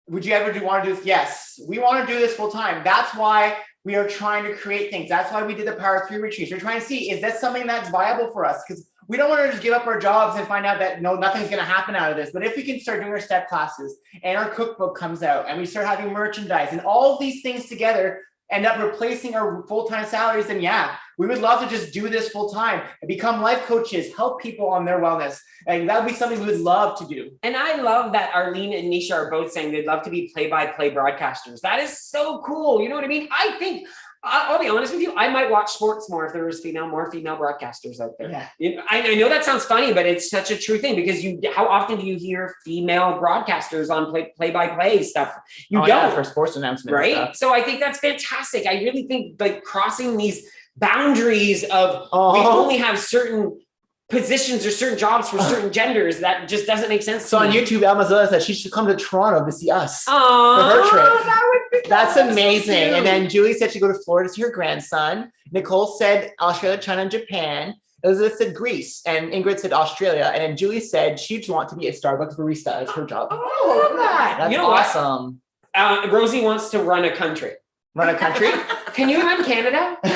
would you ever want to do this? Yes, we want to do this full time. That's why we are trying to create things. That's why we did the Power 3 retreats. We're trying to see, is that something that's viable for us? Because we don't want to just give up our jobs and find out that nothing's going to happen out of this. But if we can start doing our step classes and our cookbook comes out and we start having merchandise and all of these things together end up replacing our full-time salaries, then yeah, we would love to just do this full time and become life coaches, help people on their wellness. And that would be something we would love to do. And I love that Arlene and Nisha are both saying they'd love to be play-by-play broadcasters. That is so cool. You know what I mean? I think, I'll be honest with you, I might watch sports more if there was more female broadcasters out there. Yeah. You know, I know that sounds funny, but it's such a true thing because how often do you hear female broadcasters on play-by-play stuff? You don't. Yeah, for sports announcements. Right? So I think that's fantastic. I really think like crossing these boundaries of we only have certain positions or certain jobs for certain genders, that just doesn't make sense. So on YouTube, Amazon said she should come to Toronto to see us for Aww, her trip. that would be That's amazing. So And then Julie said she'd go to Florida to see her grandson. Nicole said Australia, China, and Japan. Elizabeth said Greece, and Ingrid said Australia. And then Julie said she'd want to be a Starbucks barista as her job. Oh, I love that. That's You know awesome. what? Rosie wants to run a country. Run a country? Can you run Canada? She's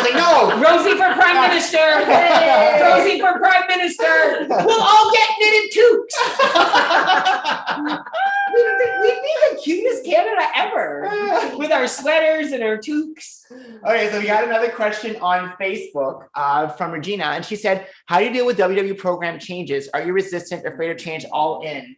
like, no. Rosie for Prime Minister. Hey. Rosie for Prime Minister. We'll all get knitted toques. We'd be the cutest Canada ever with our sweaters and our toques. Okay, so we got another question on Facebook from Regina, and she said, how do you deal with WW program changes? Are you resistant, afraid of change, all in?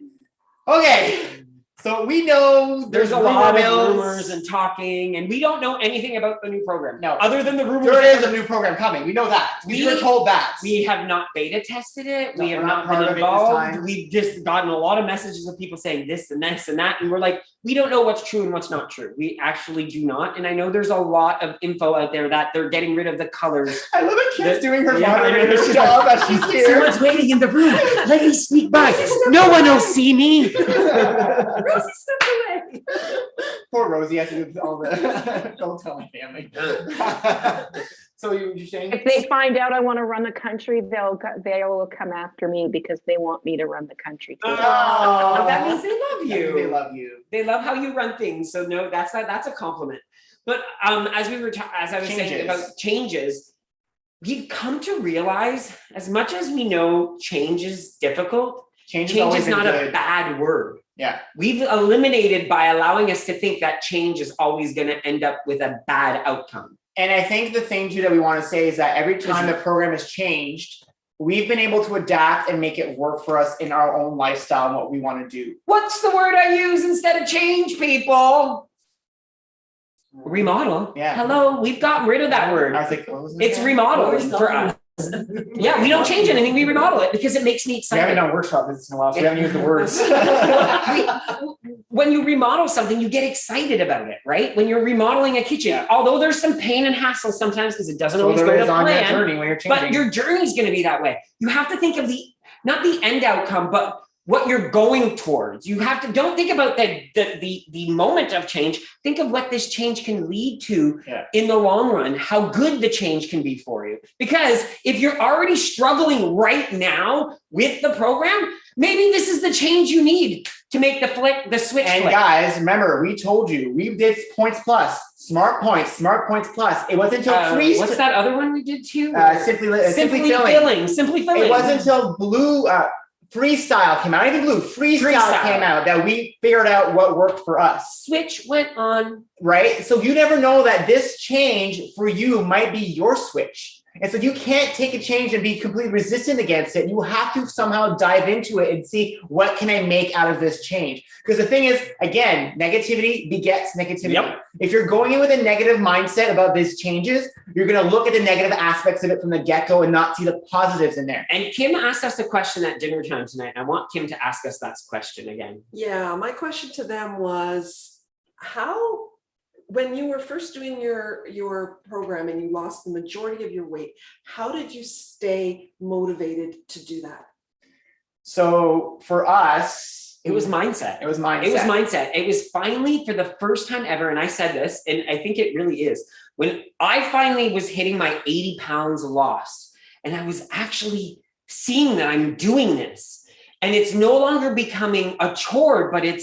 Okay. So we know There's a lot of mills. rumors and talking, and we don't know anything about the new program. No. Other than the rumors. There is a new program coming. We know that. We were told that. We have not beta tested it. No, We have we're not not part been of it this involved. time. We've just gotten a lot of messages of people saying this and this and that. And we're like, we don't know what's true and what's not true. We actually do not. And I know there's a lot of info out there that they're getting rid of the colors. I love it. Kim's doing her Yeah, I know. moderator She's job as she's here. Someone's waiting in the room. Let me sneak by. No one will see me. Rosie stepped away. Poor Rosie has to do all the. Don't tell my family. So you're saying? If they find out I want to run the country, they will come after me because they want me to run the country too. Oh, that means they love They you. love you. They love how you run things. So no, that's a compliment. But as I was saying about changes, we've come to realize, as much as we know change is difficult, change is not a bad word. Yeah. We've eliminated by allowing us to think that change is always going to end up with a bad outcome. And I think the thing too that we want to say is that every time the program has changed, we've been able to adapt and make it work for us in our own lifestyle and what we want to do. What's the word I use instead of change, people? Remodel. Yeah. Hello, we've gotten rid of that word. I was like, what was it It's again? remodeling for us. Yeah, we don't change anything, we remodel it because it makes me We excited. haven't done workshop business in a while, so we haven't used the words. When you remodel something, you get excited about it, right? When you're remodeling a kitchen, although there's some pain and hassle sometimes because it doesn't always go to on that plan, journey when you're changing. but your journey is going to be that way. You have to think of not the end outcome, but what you're going towards. You have to, don't think about the moment of change. Think of what this change can lead to in the long run, how good the change can be for you. Because if you're already struggling right now with the program, maybe this is the change you need to make the switch. And flick. guys, remember, we told you, we did points plus, smart points plus. It wasn't until what's that other one we did too? Simply filling. Simply filling. It wasn't until blue, freestyle came out. Not even blue, freestyle came out that we figured out what worked for us. Switch went on. Right? So you never know that this change for you might be your switch. And so you can't take a change and be completely resistant against it. You have to somehow dive into it and see, what can I make out of this change? Because the thing is, again, negativity begets negativity. Yep. If you're going in with a negative mindset about these changes, you're going to look at the negative aspects of it from the get-go and not see the positives in there. And Kim asked us a question at dinner time tonight. I want Kim to ask us that question again. Yeah, my question to them was, how, when you were first doing your program and you lost the majority of your weight, how did you stay motivated to do that? So for us, it was mindset. It was mindset. It was mindset. It was finally, for the first time ever, and I said this, and I think it really is, when I finally was hitting my 80 pounds lost, and I was actually seeing that I'm doing this, and it's no longer becoming a chore, but it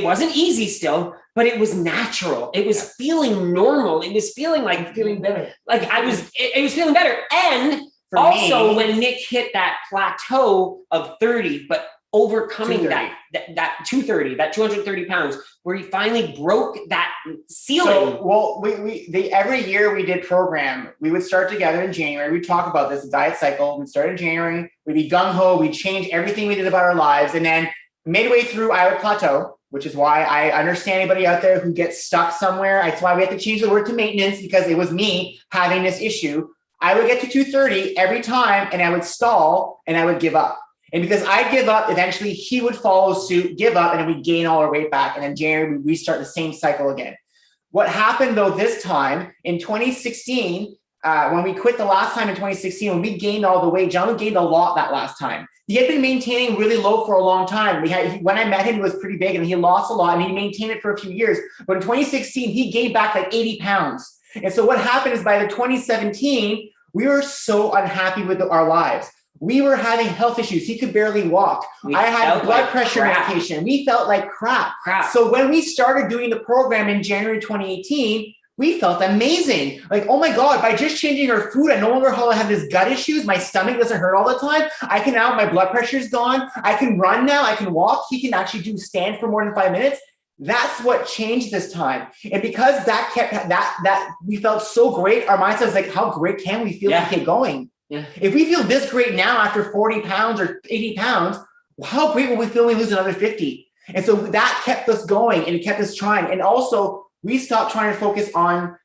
wasn't easy still, but it was natural. It was feeling normal. It was feeling like Feeling better. Like it was feeling better. And For also me, when Nick hit that plateau of 30, but overcoming 230. that 230, that 230 pounds, where he finally broke that ceiling. So, well, every year we did program, we would start together in January. We'd talk about this diet cycle. We'd start in January. We'd be gung-ho. We'd change everything we did about our lives. And then midway through, I would plateau, which is why I understand anybody out there who gets stuck somewhere. That's why we have to change the word to maintenance, because it was me having this issue. I would get to 230 every time, and I would stall and I would give up. And because I'd give up, eventually he would follow suit, give up, and then we'd gain all our weight back. And then January, we restart the same cycle again. What happened though this time in 2016, when we quit the last time in 2016, when we gained all the weight, Jean-Luc gained a lot that last time. He had been maintaining really low for a long time. When I met him, he was pretty big and he lost a lot and he maintained it for a few years. But in 2016, he gained back like 80 pounds. And so what happened is by the 2017, we were so unhappy with our lives. We were having health issues. He could barely walk. I had blood pressure medication. We felt like crap. So when we started doing the program in January 2018, we felt amazing. Like, oh my God, by just changing our food, I no longer have this gut issues. My stomach doesn't hurt all the time. I can now, my blood pressure's gone. I can run now. I can walk. He can actually stand for more than 5 minutes. That's what changed this time. And because that kept that we felt so great, our mindset was like, how great can we feel to keep going? Yeah. If we feel this great now after 40 pounds or 80 pounds, how great will we feel when we lose another 50? And so that kept us going and it kept us trying. And also, we stopped trying to focus on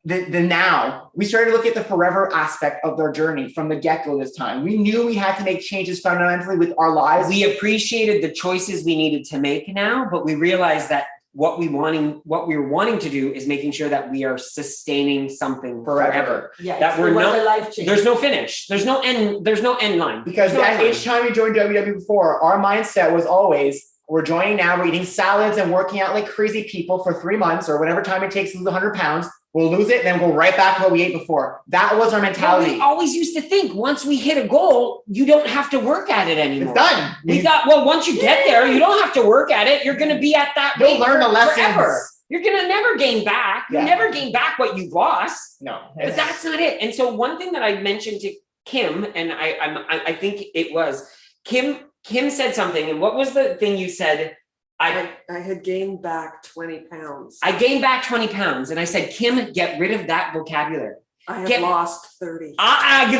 the now. We started to look at the forever aspect of their journey from the get-go this time. We knew we had to make changes fundamentally with our lives. We appreciated the choices we needed to make now, but we realized that what we were wanting to do is making sure that we are sustaining something forever. Yeah, that we're not a life change. There's no finish. There's no end line. Because each time we joined WW before, our mindset was always, we're joining now, we're eating salads and working out like crazy people for 3 months or whatever time it takes to lose 100 pounds. We'll lose it, then go right back to what we ate before. That was our mentality. We always used to think once we hit a goal, you don't have to work at it anymore. It's done. We thought, well, once you get there, you don't have to work at it. You're going to be at that weight. You'll learn the lessons. Forever. You're going to never gain back. You never gain back what you've lost. No. But that's not it. And so one thing that I mentioned to Kim, and I think it was, Kim said something, and what was the thing you said? I had gained back 20 pounds. I gained back 20 pounds. And I said, Kim, get rid of that vocabulary. I have lost 30.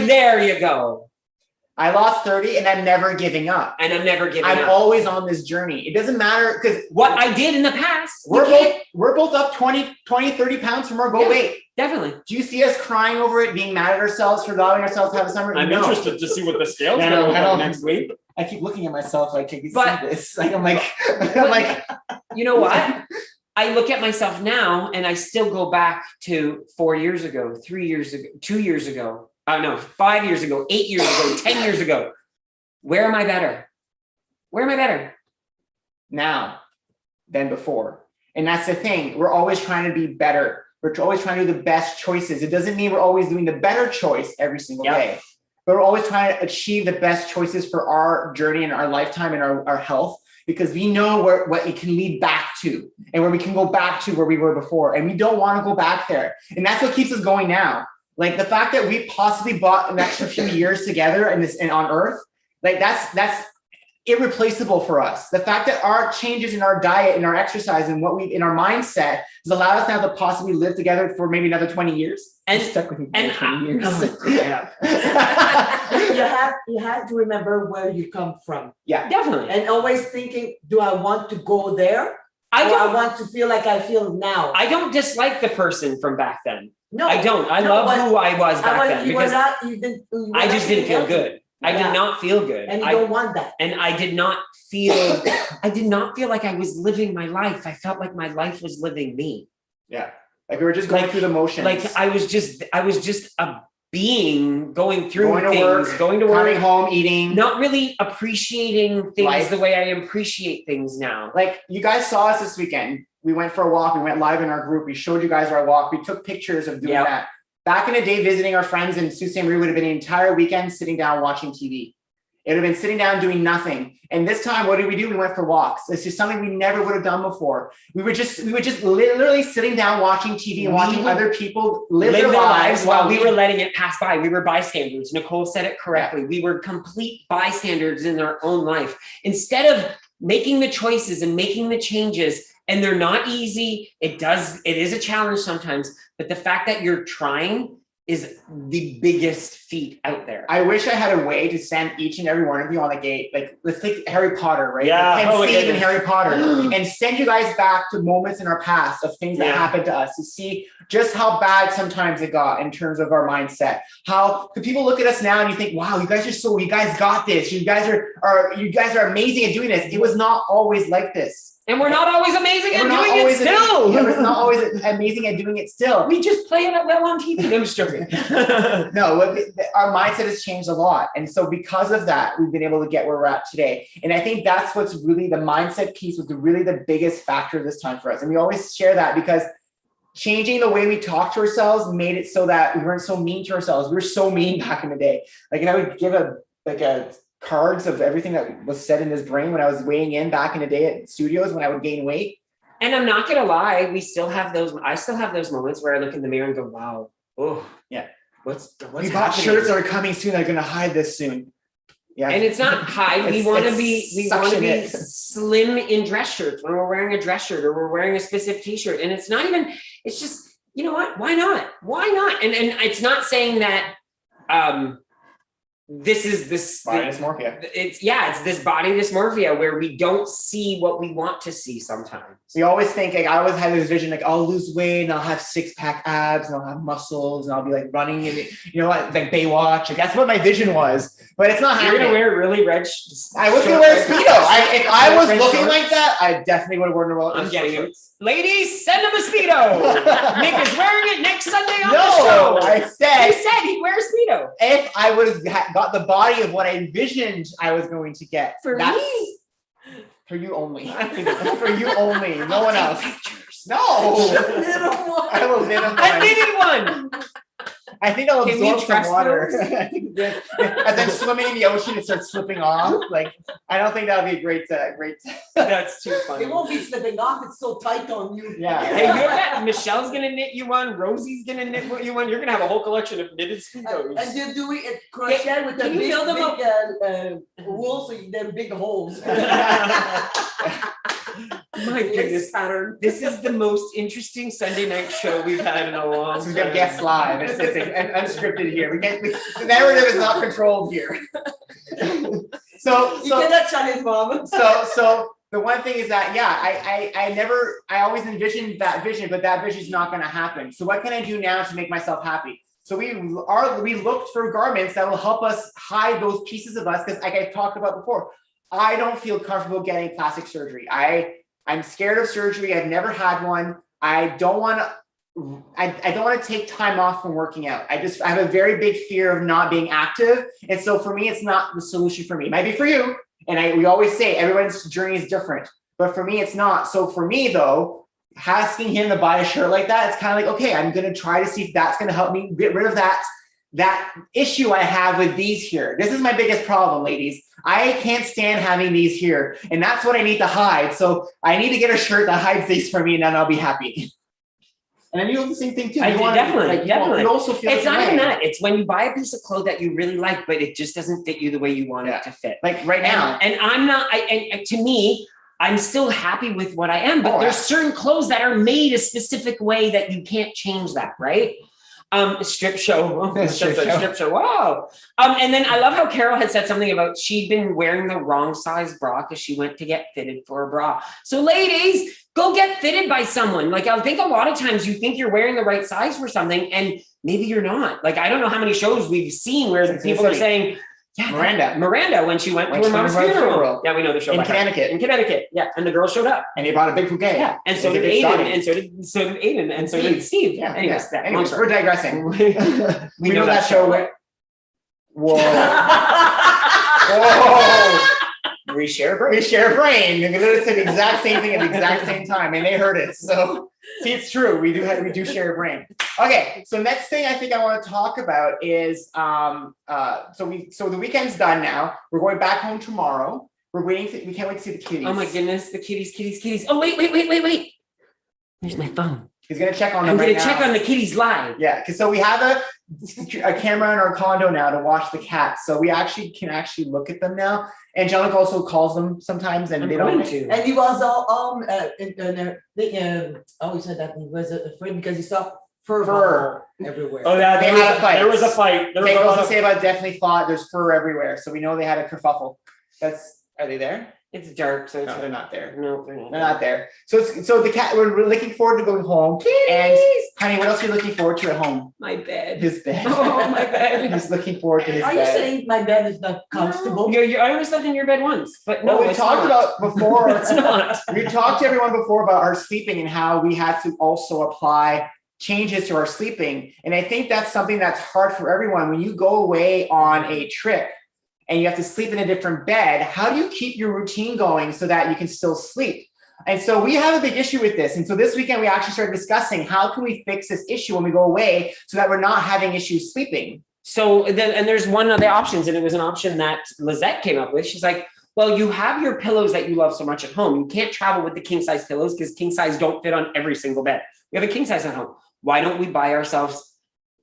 There you go. I lost 30 and I'm never giving up. I'm always on this journey. It doesn't matter because what I did in the past. We're both up 20, 30 pounds from our goal weight. Definitely. Do you see us crying over it, being mad at ourselves for allowing ourselves to have a summer? I'm interested to see what the scale's going to look like next week. I keep looking at myself like, can you see this? Like, I'm like, you know what? I look at myself now and I still go back to 4 years ago, 3 years ago, 2 years ago. no, 5 years ago, 8 years ago, 10 years ago. Where am I better? Where am I better? Now than before. And that's the thing. We're always trying to be better. We're always trying to do the best choices. It doesn't mean we're always doing the better choice every single day, but we're always trying to achieve the best choices for our journey and our lifetime and our health, because we know what it can lead back to and where we can go back to where we were before. And we don't want to go back there. And that's what keeps us going now. Like the fact that we possibly bought an extra few years together and on Earth, like that's irreplaceable for us. The fact that our changes in our diet and our exercise and what we in our mindset has allowed us now to possibly live together for maybe another 20 years. And stuck with me and 20 years. You have to remember where you come from, Definitely. and always thinking, do I want to go there? I Or don't. I want to feel like I feel now. I don't dislike the person from back then. No, I don't. I no, love but who I was back then you were because not. You didn't. You were I not just didn't feel healthy. good. I did Yeah. not feel good. And you don't want that. And I did not feel. I did not feel like I was living my life. I felt like my life was living me. Yeah. Like we were just going through the motions. Like I was just a being going through Going to things, work, going to coming work, home, eating. not really appreciating things Life. the way I appreciate things now. Like you guys saw us this weekend. We went for a walk. We went live in our group. We showed you guys our walk. We took pictures of doing that. Back in the day, visiting our friends in Sault Ste. Marie would have been an entire weekend sitting down watching TV. It would have been sitting down doing nothing. And this time, what did we do? We went for walks. It's just something we never would have done before. We were just literally sitting down watching TV and watching other people live their lives while we were letting it pass by. We were bystanders. Nicole said it correctly. We were complete bystanders in our own life. Instead of making the choices and making the changes, and they're not easy. It is a challenge sometimes, but the fact that you're trying is the biggest feat out there. I wish I had a way to send each and every one of you on a gate. Like, let's take Harry Potter, right? Yeah. Like, Oh, Steve and Harry Potter, and send you guys back to moments in our past of things that happened to us to see just how bad sometimes it got in terms of our mindset. How could people look at us now and you think, wow, you guys got this. You guys are amazing at doing this. It was not always like this. And we're not always amazing at doing it still. We're not always amazing at doing it still. We just play it well on TV. I'm just joking. No, our mindset has changed a lot. And so because of that, we've been able to get where we're at today. And I think that's what's really the mindset piece was really the biggest factor this time for us. And we always share that because changing the way we talk to ourselves made it so that we weren't so mean to ourselves. We were so mean back in the day. Like, and I would give a cards of everything that was said in his brain when I was weighing in back in the day at studios when I would gain weight. And I'm not gonna lie, I still have those moments where I look in the mirror and go, wow, oh yeah, what's we bought happening? shirts that are coming soon. They're gonna hide this soon. Yeah. And it's not hide. We want to be it. slim in dress shirts when we're wearing a dress shirt or we're wearing a specific t-shirt. And it's not even, it's just, you know what? Why not? Why not? And it's not saying that this is this body dysmorphia. It's this body dysmorphia where we don't see what we want to see sometimes. We always think, like, I always had this vision, like, I'll lose weight and I'll have 6-pack abs and I'll have muscles and I'll be like running and you know what, like Baywatch. Like, that's what my vision was, but it's not You're happening. gonna wear really red. I was gonna wear a Speedo. If I was looking like that, I definitely would have worn a roll. I'm getting it. Ladies, send him a Speedo. Nick is wearing it next Sunday on the show. I said, He said he'd wear a Speedo. if I would have got the body of what I envisioned I was going to get. For me. For you only. For you only. No one else. No. I will knit them. I needed one. I think I'll Can we absorb some trust water. those? And then swimming in the ocean and start slipping off. Like, I don't think that would be a great. That's too funny. It won't be slipping off. It's so tight on you. Yeah. Hey, Michelle's gonna knit you one. Rosie's gonna knit you one. You're gonna have a whole collection of knitted Speedos. And you're doing it crochet with the can you big, build them wool, so they're big holes. My goodness, pattern. this is the most interesting Sunday night show we've had in a long We time. get guests live. It's unscripted here. The narrative is not controlled here. So You cannot challenge mom. So the one thing is that, I always envisioned that vision, but that vision is not going to happen. So what can I do now to make myself happy? So we looked for garments that will help us hide those pieces of us. Because like I talked about before, I don't feel comfortable getting plastic surgery. I'm scared of surgery. I've never had one. I don't want to I don't want to take time off from working out. I have a very big fear of not being active. And so for me, it's not the solution for me. It might be for you. And we always say everyone's journey is different, but for me, it's not. So for me though, asking him to buy a shirt like that, it's kind of like, okay, I'm going to try to see if that's going to help me get rid of that issue I have with these here. This is my biggest problem, ladies. I can't stand having these here. And that's what I need to hide. So I need to get a shirt that hides these for me, and then I'll be happy. And then you do the same thing too. Definitely. You also feel it's not even that. It's when you buy a piece of clothes that you really like, but it just doesn't fit you the way you want it to fit. Like right now. And I'm not, and to me, I'm still happy with what I am, but there's certain clothes that are made a specific way that you can't change that, right? Strip show. Strip show. Wow. And then I love how Carol had said something about she'd been wearing the wrong size bra because she went to get fitted for a bra. So ladies, go get fitted by someone. Like, I think a lot of times you think you're wearing the right size for something and maybe you're not. Like, I don't know how many shows we've seen where people are saying, yeah, Miranda, when she went to her mom's funeral. Yeah, we know the show. In Connecticut. Yeah. And the girl showed up. And they brought a big bouquet. Yeah. And so did Aiden. And so did Aiden. And so did Steve. Yeah. Anyways, we're digressing. we know that show. Whoa. Whoa. We share a brain. We're going to say the exact same thing at the exact same time. And they heard it. So see, it's true. We do share a brain. Okay. So next thing I think I want to talk about is, so the weekend's done now. We're going back home tomorrow. We can't wait to see the kitties. Oh my goodness. The kitties. Oh, wait. There's my phone. He's going to check on them I'm right going now. to check on the kitties live. Yeah. Cause so we have a camera in our condo now to watch the cats. So we can look at them now. And Jean-Luc also calls them sometimes, and they don't. And he was all he said that he was afraid because he saw fur everywhere. Oh yeah, They had a fight. There was a fight. They also say about definitely fought. There's fur everywhere, so we know they had a kerfuffle. Are they there? It's dark, so No, they're not there. No, they're not. They're not there. So the cat. We're looking forward to going home. Kitties! And honey, what else are you looking forward to at home? My bed. His bed. Oh, my bed. He's looking forward to his Are bed. you saying my bed is not comfortable? No. I only slept in your bed once, but no, we it's talked not. about before. It's not. We talked to everyone before about our sleeping and how we had to also apply changes to our sleeping. And I think that's something that's hard for everyone. When you go away on a trip and you have to sleep in a different bed, how do you keep your routine going so that you can still sleep? And so we have a big issue with this. And so this weekend, we actually started discussing how can we fix this issue when we go away so that we're not having issues sleeping. So then, and there's one of the options, and it was an option that Lizette came up with. She's like, well, you have your pillows that you love so much at home. You can't travel with the king size pillows because king size don't fit on every single bed. We have a king size at home. Why don't we buy ourselves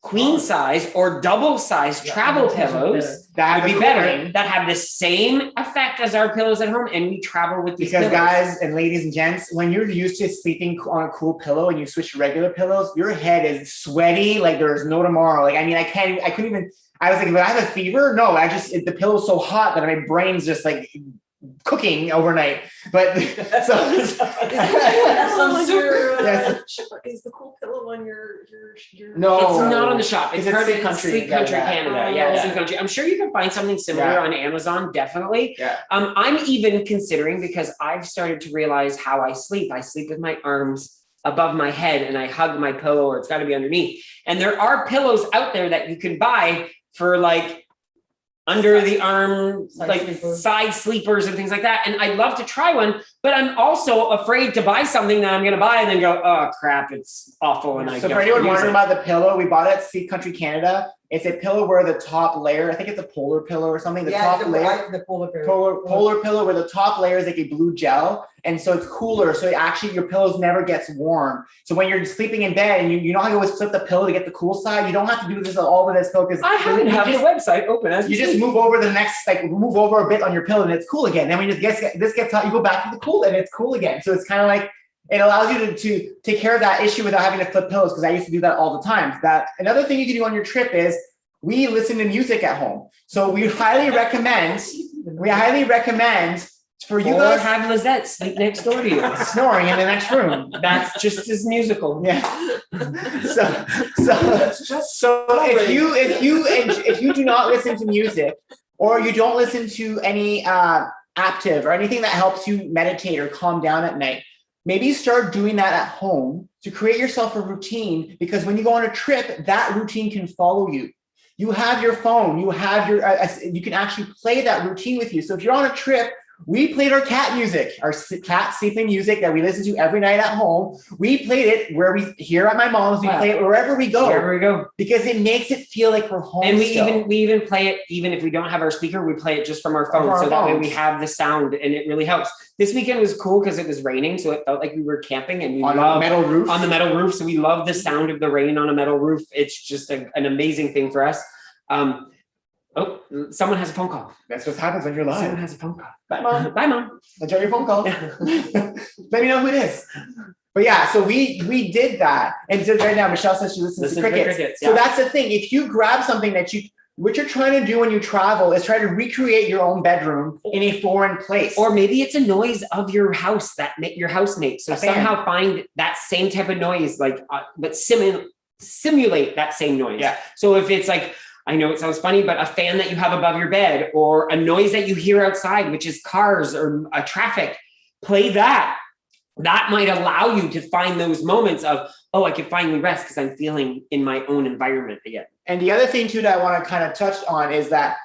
queen size or double size travel pillows that would be better, that have the same effect as our pillows at home, and we travel with these pillows. Guys and ladies and gents, when you're used to sleeping on a cool pillow and you switch to regular pillows, your head is sweaty like there's no tomorrow. Like, I mean, I was like, but I have a fever? No, the pillow's so hot that my brain's just like cooking overnight. But Is the cool pillow on your No, it's not on the shop. It's part of Sleep Country. Sleep Country Canada. Yeah. Sleep Country. I'm sure you can find something similar on Amazon, definitely. Yeah. I'm even considering, because I've started to realize how I sleep. I sleep with my arms above my head and I hug my pillow, or it's got to be underneath. And there are pillows out there that you can buy for like under the arm, side sleepers and things like that. And I'd love to try one, but I'm also afraid to buy something that I'm going to buy and then go, oh crap, it's awful. And so for anyone wondering about the pillow, we bought it at Sleep Country Canada. It's a pillow where the top layer, I think it's a polar pillow or something. The polar pillow where the top layer is like a blue gel. And so it's cooler. So actually your pillows never gets warm. So when you're sleeping in bed and you know how you always flip the pillow to get the cool side, you don't have to do this all with this pillow. Because I haven't have the website open as you just move over the next, move over a bit on your pillow and it's cool again. Then when this gets hot, you go back to the cool and it's cool again. So it's kind of like, it allows you to take care of that issue without having to flip pillows, because I used to do that all the time. Another thing you can do on your trip is we listen to music at home. So we highly recommend for you guys have Lizette sleep next door to you, snoring in the next room. That's just as musical. Yeah. So if you do not listen to music, or you don't listen to any active or anything that helps you meditate or calm down at night, maybe start doing that at home to create yourself a routine, because when you go on a trip, that routine can follow you. You have your phone, you have your, you can actually play that routine with you. So if you're on a trip, we played our cat music, our cat sleeping music that we listen to every night at home. We played it where we, here at my mom's, we play it wherever we go. Wherever we go. Because it makes it feel like we're home. And we still. even play it, even if we don't have our speaker, we play it just from our phone. So that way we have the sound, and it really helps. This weekend was cool because it was raining, so it felt like we were camping, and we on a metal roof. On the metal roof. So we love the sound of the rain on a metal roof. It's just an amazing thing for us. Oh, someone has a phone call. That's what happens when you're live. Someone has a phone call. Bye, Mom. Bye, Mom. Enjoy your phone call. Let me know who it is. But yeah, so we did that. And so right now, Michelle says she listens to crickets. So that's the thing. If you grab something that what you're trying to do when you travel is try to recreate your own bedroom in a foreign place. Or maybe it's a noise of your house that your housemate. So A fan. somehow find that same type of noise, like, but simulate that same noise. Yeah. So if it's like, I know it sounds funny, but a fan that you have above your bed, or a noise that you hear outside, which is cars or traffic, play that. That might allow you to find those moments of, oh, I can finally rest because I'm feeling in my own environment again. And the other thing too that I want to kind of touch on is that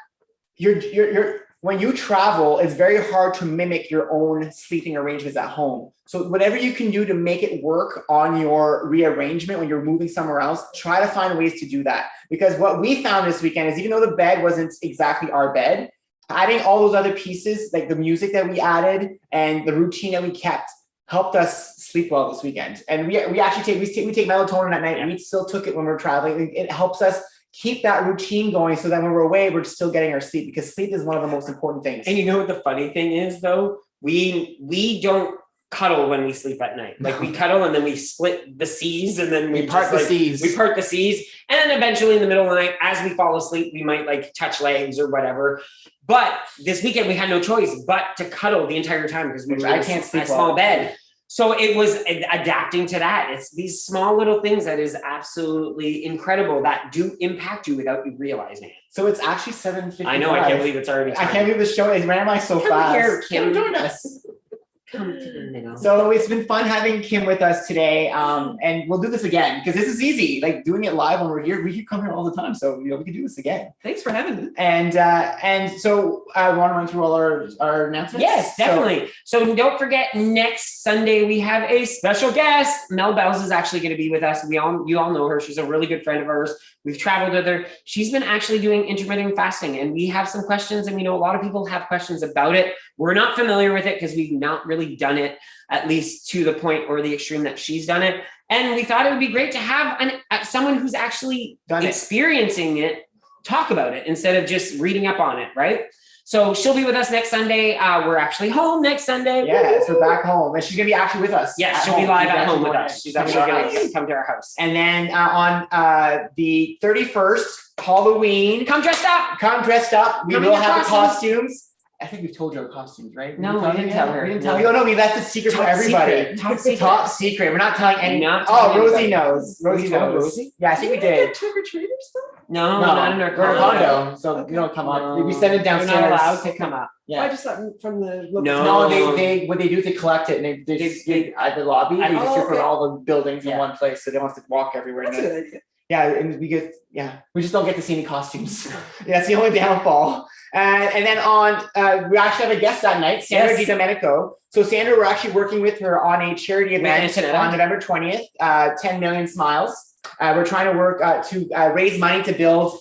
you're when you travel, it's very hard to mimic your own sleeping arrangements at home. So whatever you can do to make it work on your rearrangement when you're moving somewhere else, try to find ways to do that. Because what we found this weekend is, even though the bed wasn't exactly our bed, adding all those other pieces, like the music that we added and the routine that we kept, helped us sleep well this weekend. And we actually take melatonin at night. And we still took it when we're traveling. It helps us keep that routine going, so that when we're away, we're still getting our sleep, because sleep is one of the most important things. And you know what the funny thing is, though? We don't cuddle when we sleep at night. Like, we cuddle and then we split the C's, and then we part the C's. We part the C's, and then eventually in the middle of the night, as we fall asleep, we might like touch legs or whatever. But this weekend we had no choice but to cuddle the entire time, because we were in a small bed. So it was adapting to that. It's these small little things that is absolutely incredible that do impact you without you realizing it. So it's actually 7:55. I know, I can't believe it's already time. I can't believe the show is ran by so fast. Here, Kim. Join us. Come to the middle. So it's been fun having Kim with us today, and we'll do this again, because this is easy. Like, doing it live when we're here, we can come here all the time, so we can do this again. Thanks for having me. And so I want to run through all our announcements. Yes, definitely. So don't forget, next Sunday we have a special guest. Mel Bells is actually going to be with us. You all know her. She's a really good friend of ours. We've traveled with her. She's been actually doing intermittent fasting, and we have some questions, and we know a lot of people have questions about it. We're not familiar with it because we've not really done it, at least to the point or the extreme that she's done it. And we thought it would be great to have someone who's actually experiencing it talk about it instead of just reading up on it, right? So she'll be with us next Sunday. We're actually home next Sunday. Yeah, so back home. And she's going to be actually with us. Yes, she'll be live at home with us. She's actually going to come to our house. And then on the 31st, Halloween. Come dressed up. Come dressed up. We will have the costumes. I think we've told you our costumes, right? No, we didn't tell her. We didn't tell you. Oh, no, we left the secret for everybody. Top secret. Top secret. We're not telling any. Oh, Rosie knows. Rosie knows. Rosie? Yeah, I think we did. Trick-or-treaters though? No, not in our We're in a condo. condo, so you don't come up. We send it downstairs. We're not allowed to come up. Yeah. I just thought from the No, they what they do is they collect it, and they just at the lobby. They distribute all the buildings in one place, so they don't have to walk everywhere. That's a good idea. Yeah, and we just don't get to see any costumes. That's the only downfall. And then we actually have a guest that night, Sandra Di Domenico. So Sandra, we're actually working with her on a charity event on November 20th, 10 Million Smiles. We're trying to work to raise money to build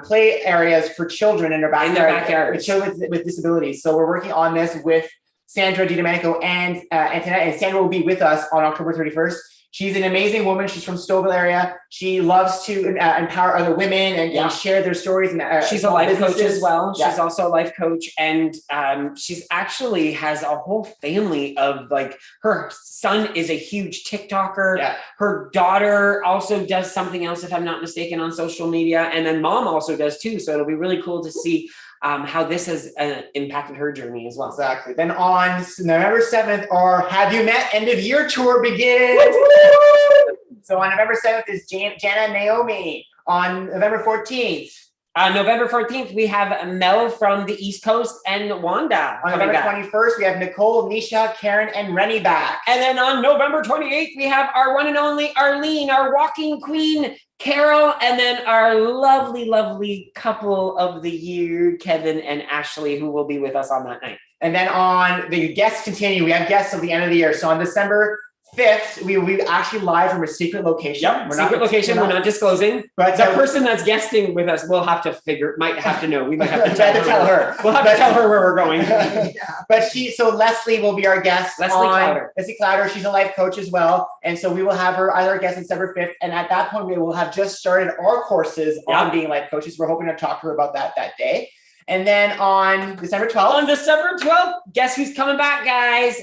play areas for children in their backyard with children with disabilities. So we're working on this with Sandra Di Domenico and Antoinette, and Sandra will be with us on October 31st. She's an amazing woman. She's from Stouffville area. She loves to empower other women and share their stories. And she's a life coach as well. Yeah. She's also a life coach, and she's actually has a whole family of like, her son is a huge TikToker. Yeah. Her daughter also does something else, if I'm not mistaken, on social media, and then mom also does too. So it'll be really cool to see how this has impacted her journey as well. Exactly. Then on November 7th, our Have You Met End of Year Tour begins. So on November 7th is Jana and Naomi. On November 14th, November 14th, we have Mel from the East Coast and Wanda. On coming November back. 21st, we have Nicole, Nisha, Karen, and Rennie back. And then on November 28th, we have our one and only Arlene, our walking queen, Carol, and then our lovely, lovely couple of the year, Kevin and Ashley, who will be with us on that night. And then on the guests continue, we have guests till the end of the year. So on December 5th, we actually live from a secret location. Yep, secret location. We're not disclosing. But The person that's guesting with us will have to might have to know. We might have to we have to tell her. We'll have to tell her where we're going. But so Leslie will be our guest. Leslie Clowder. Leslie Clowder, she's a life coach as well. And so we will have her as our guest on December 5th. And at that point, we will have just started our courses on being life coaches. We're hoping to talk to her about that day. And then on December 12th. On December 12th, guess who's coming back, guys?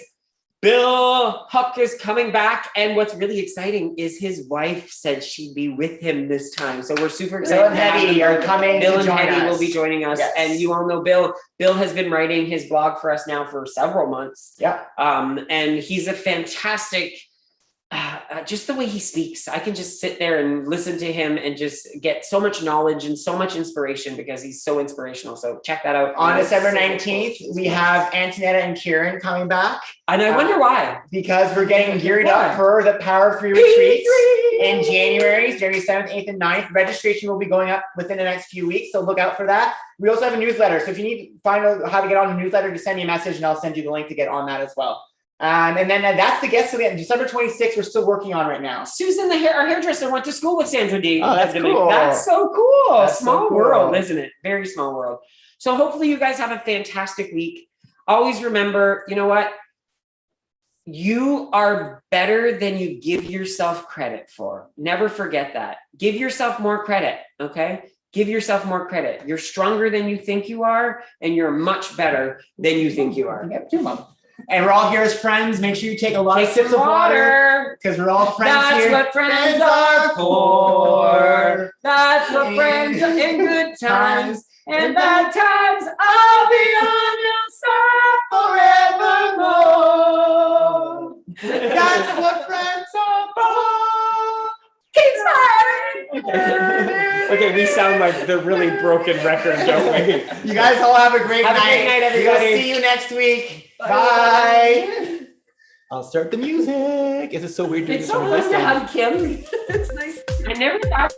Bill Huck is coming back, and what's really exciting is his wife said she'd be with him this time. So we're super excited. Bill and Hetty are coming. Bill to and join Hetty us. will be joining us, Yes. and you all know Bill. Bill has been writing his blog for us now for several months. Yeah. And he's a fantastic. Just the way he speaks, I can just sit there and listen to him and just get so much knowledge and so much inspiration because he's so inspirational. So check that out. On December 19th, we have Antonetta and Kieran coming back. And I wonder why. Because we're getting geared up for the Power Free retreats in January 7th, 8th, and 9th. Registration will be going up within the next few weeks, so look out for that. We also have a newsletter. So if you need to find out how to get on the newsletter, just send me a message and I'll send you the link to get on that as well. And then that's the guest. So December 26th, we're still working on right now. Susan, our hairdresser, went to school with Sandra D. Oh, that's cool. That's so cool. That's small so cool. world, isn't it? Very small world. So hopefully you guys have a fantastic week. Always remember, you know what? You are better than you give yourself credit for. Never forget that. Give yourself more credit, okay? Give yourself more credit. You're stronger than you think you are, and you're much better than you think you are. Yep, Mom. And we're all here as friends. Make sure you take a lot of sips of water because we're all friends That's here. what friends are for. That's what friends are in good times and bad times. I'll be on your side forevermore. That's what friends are for. Keep smiling. Okay, we sound like the really broken record, don't we? You guys all have a great Have a night. great night, everybody. We'll see you next week. Bye. I'll start the music. Is it so weird doing It's this so on nice to myself? have Kim. It's nice. I never thought.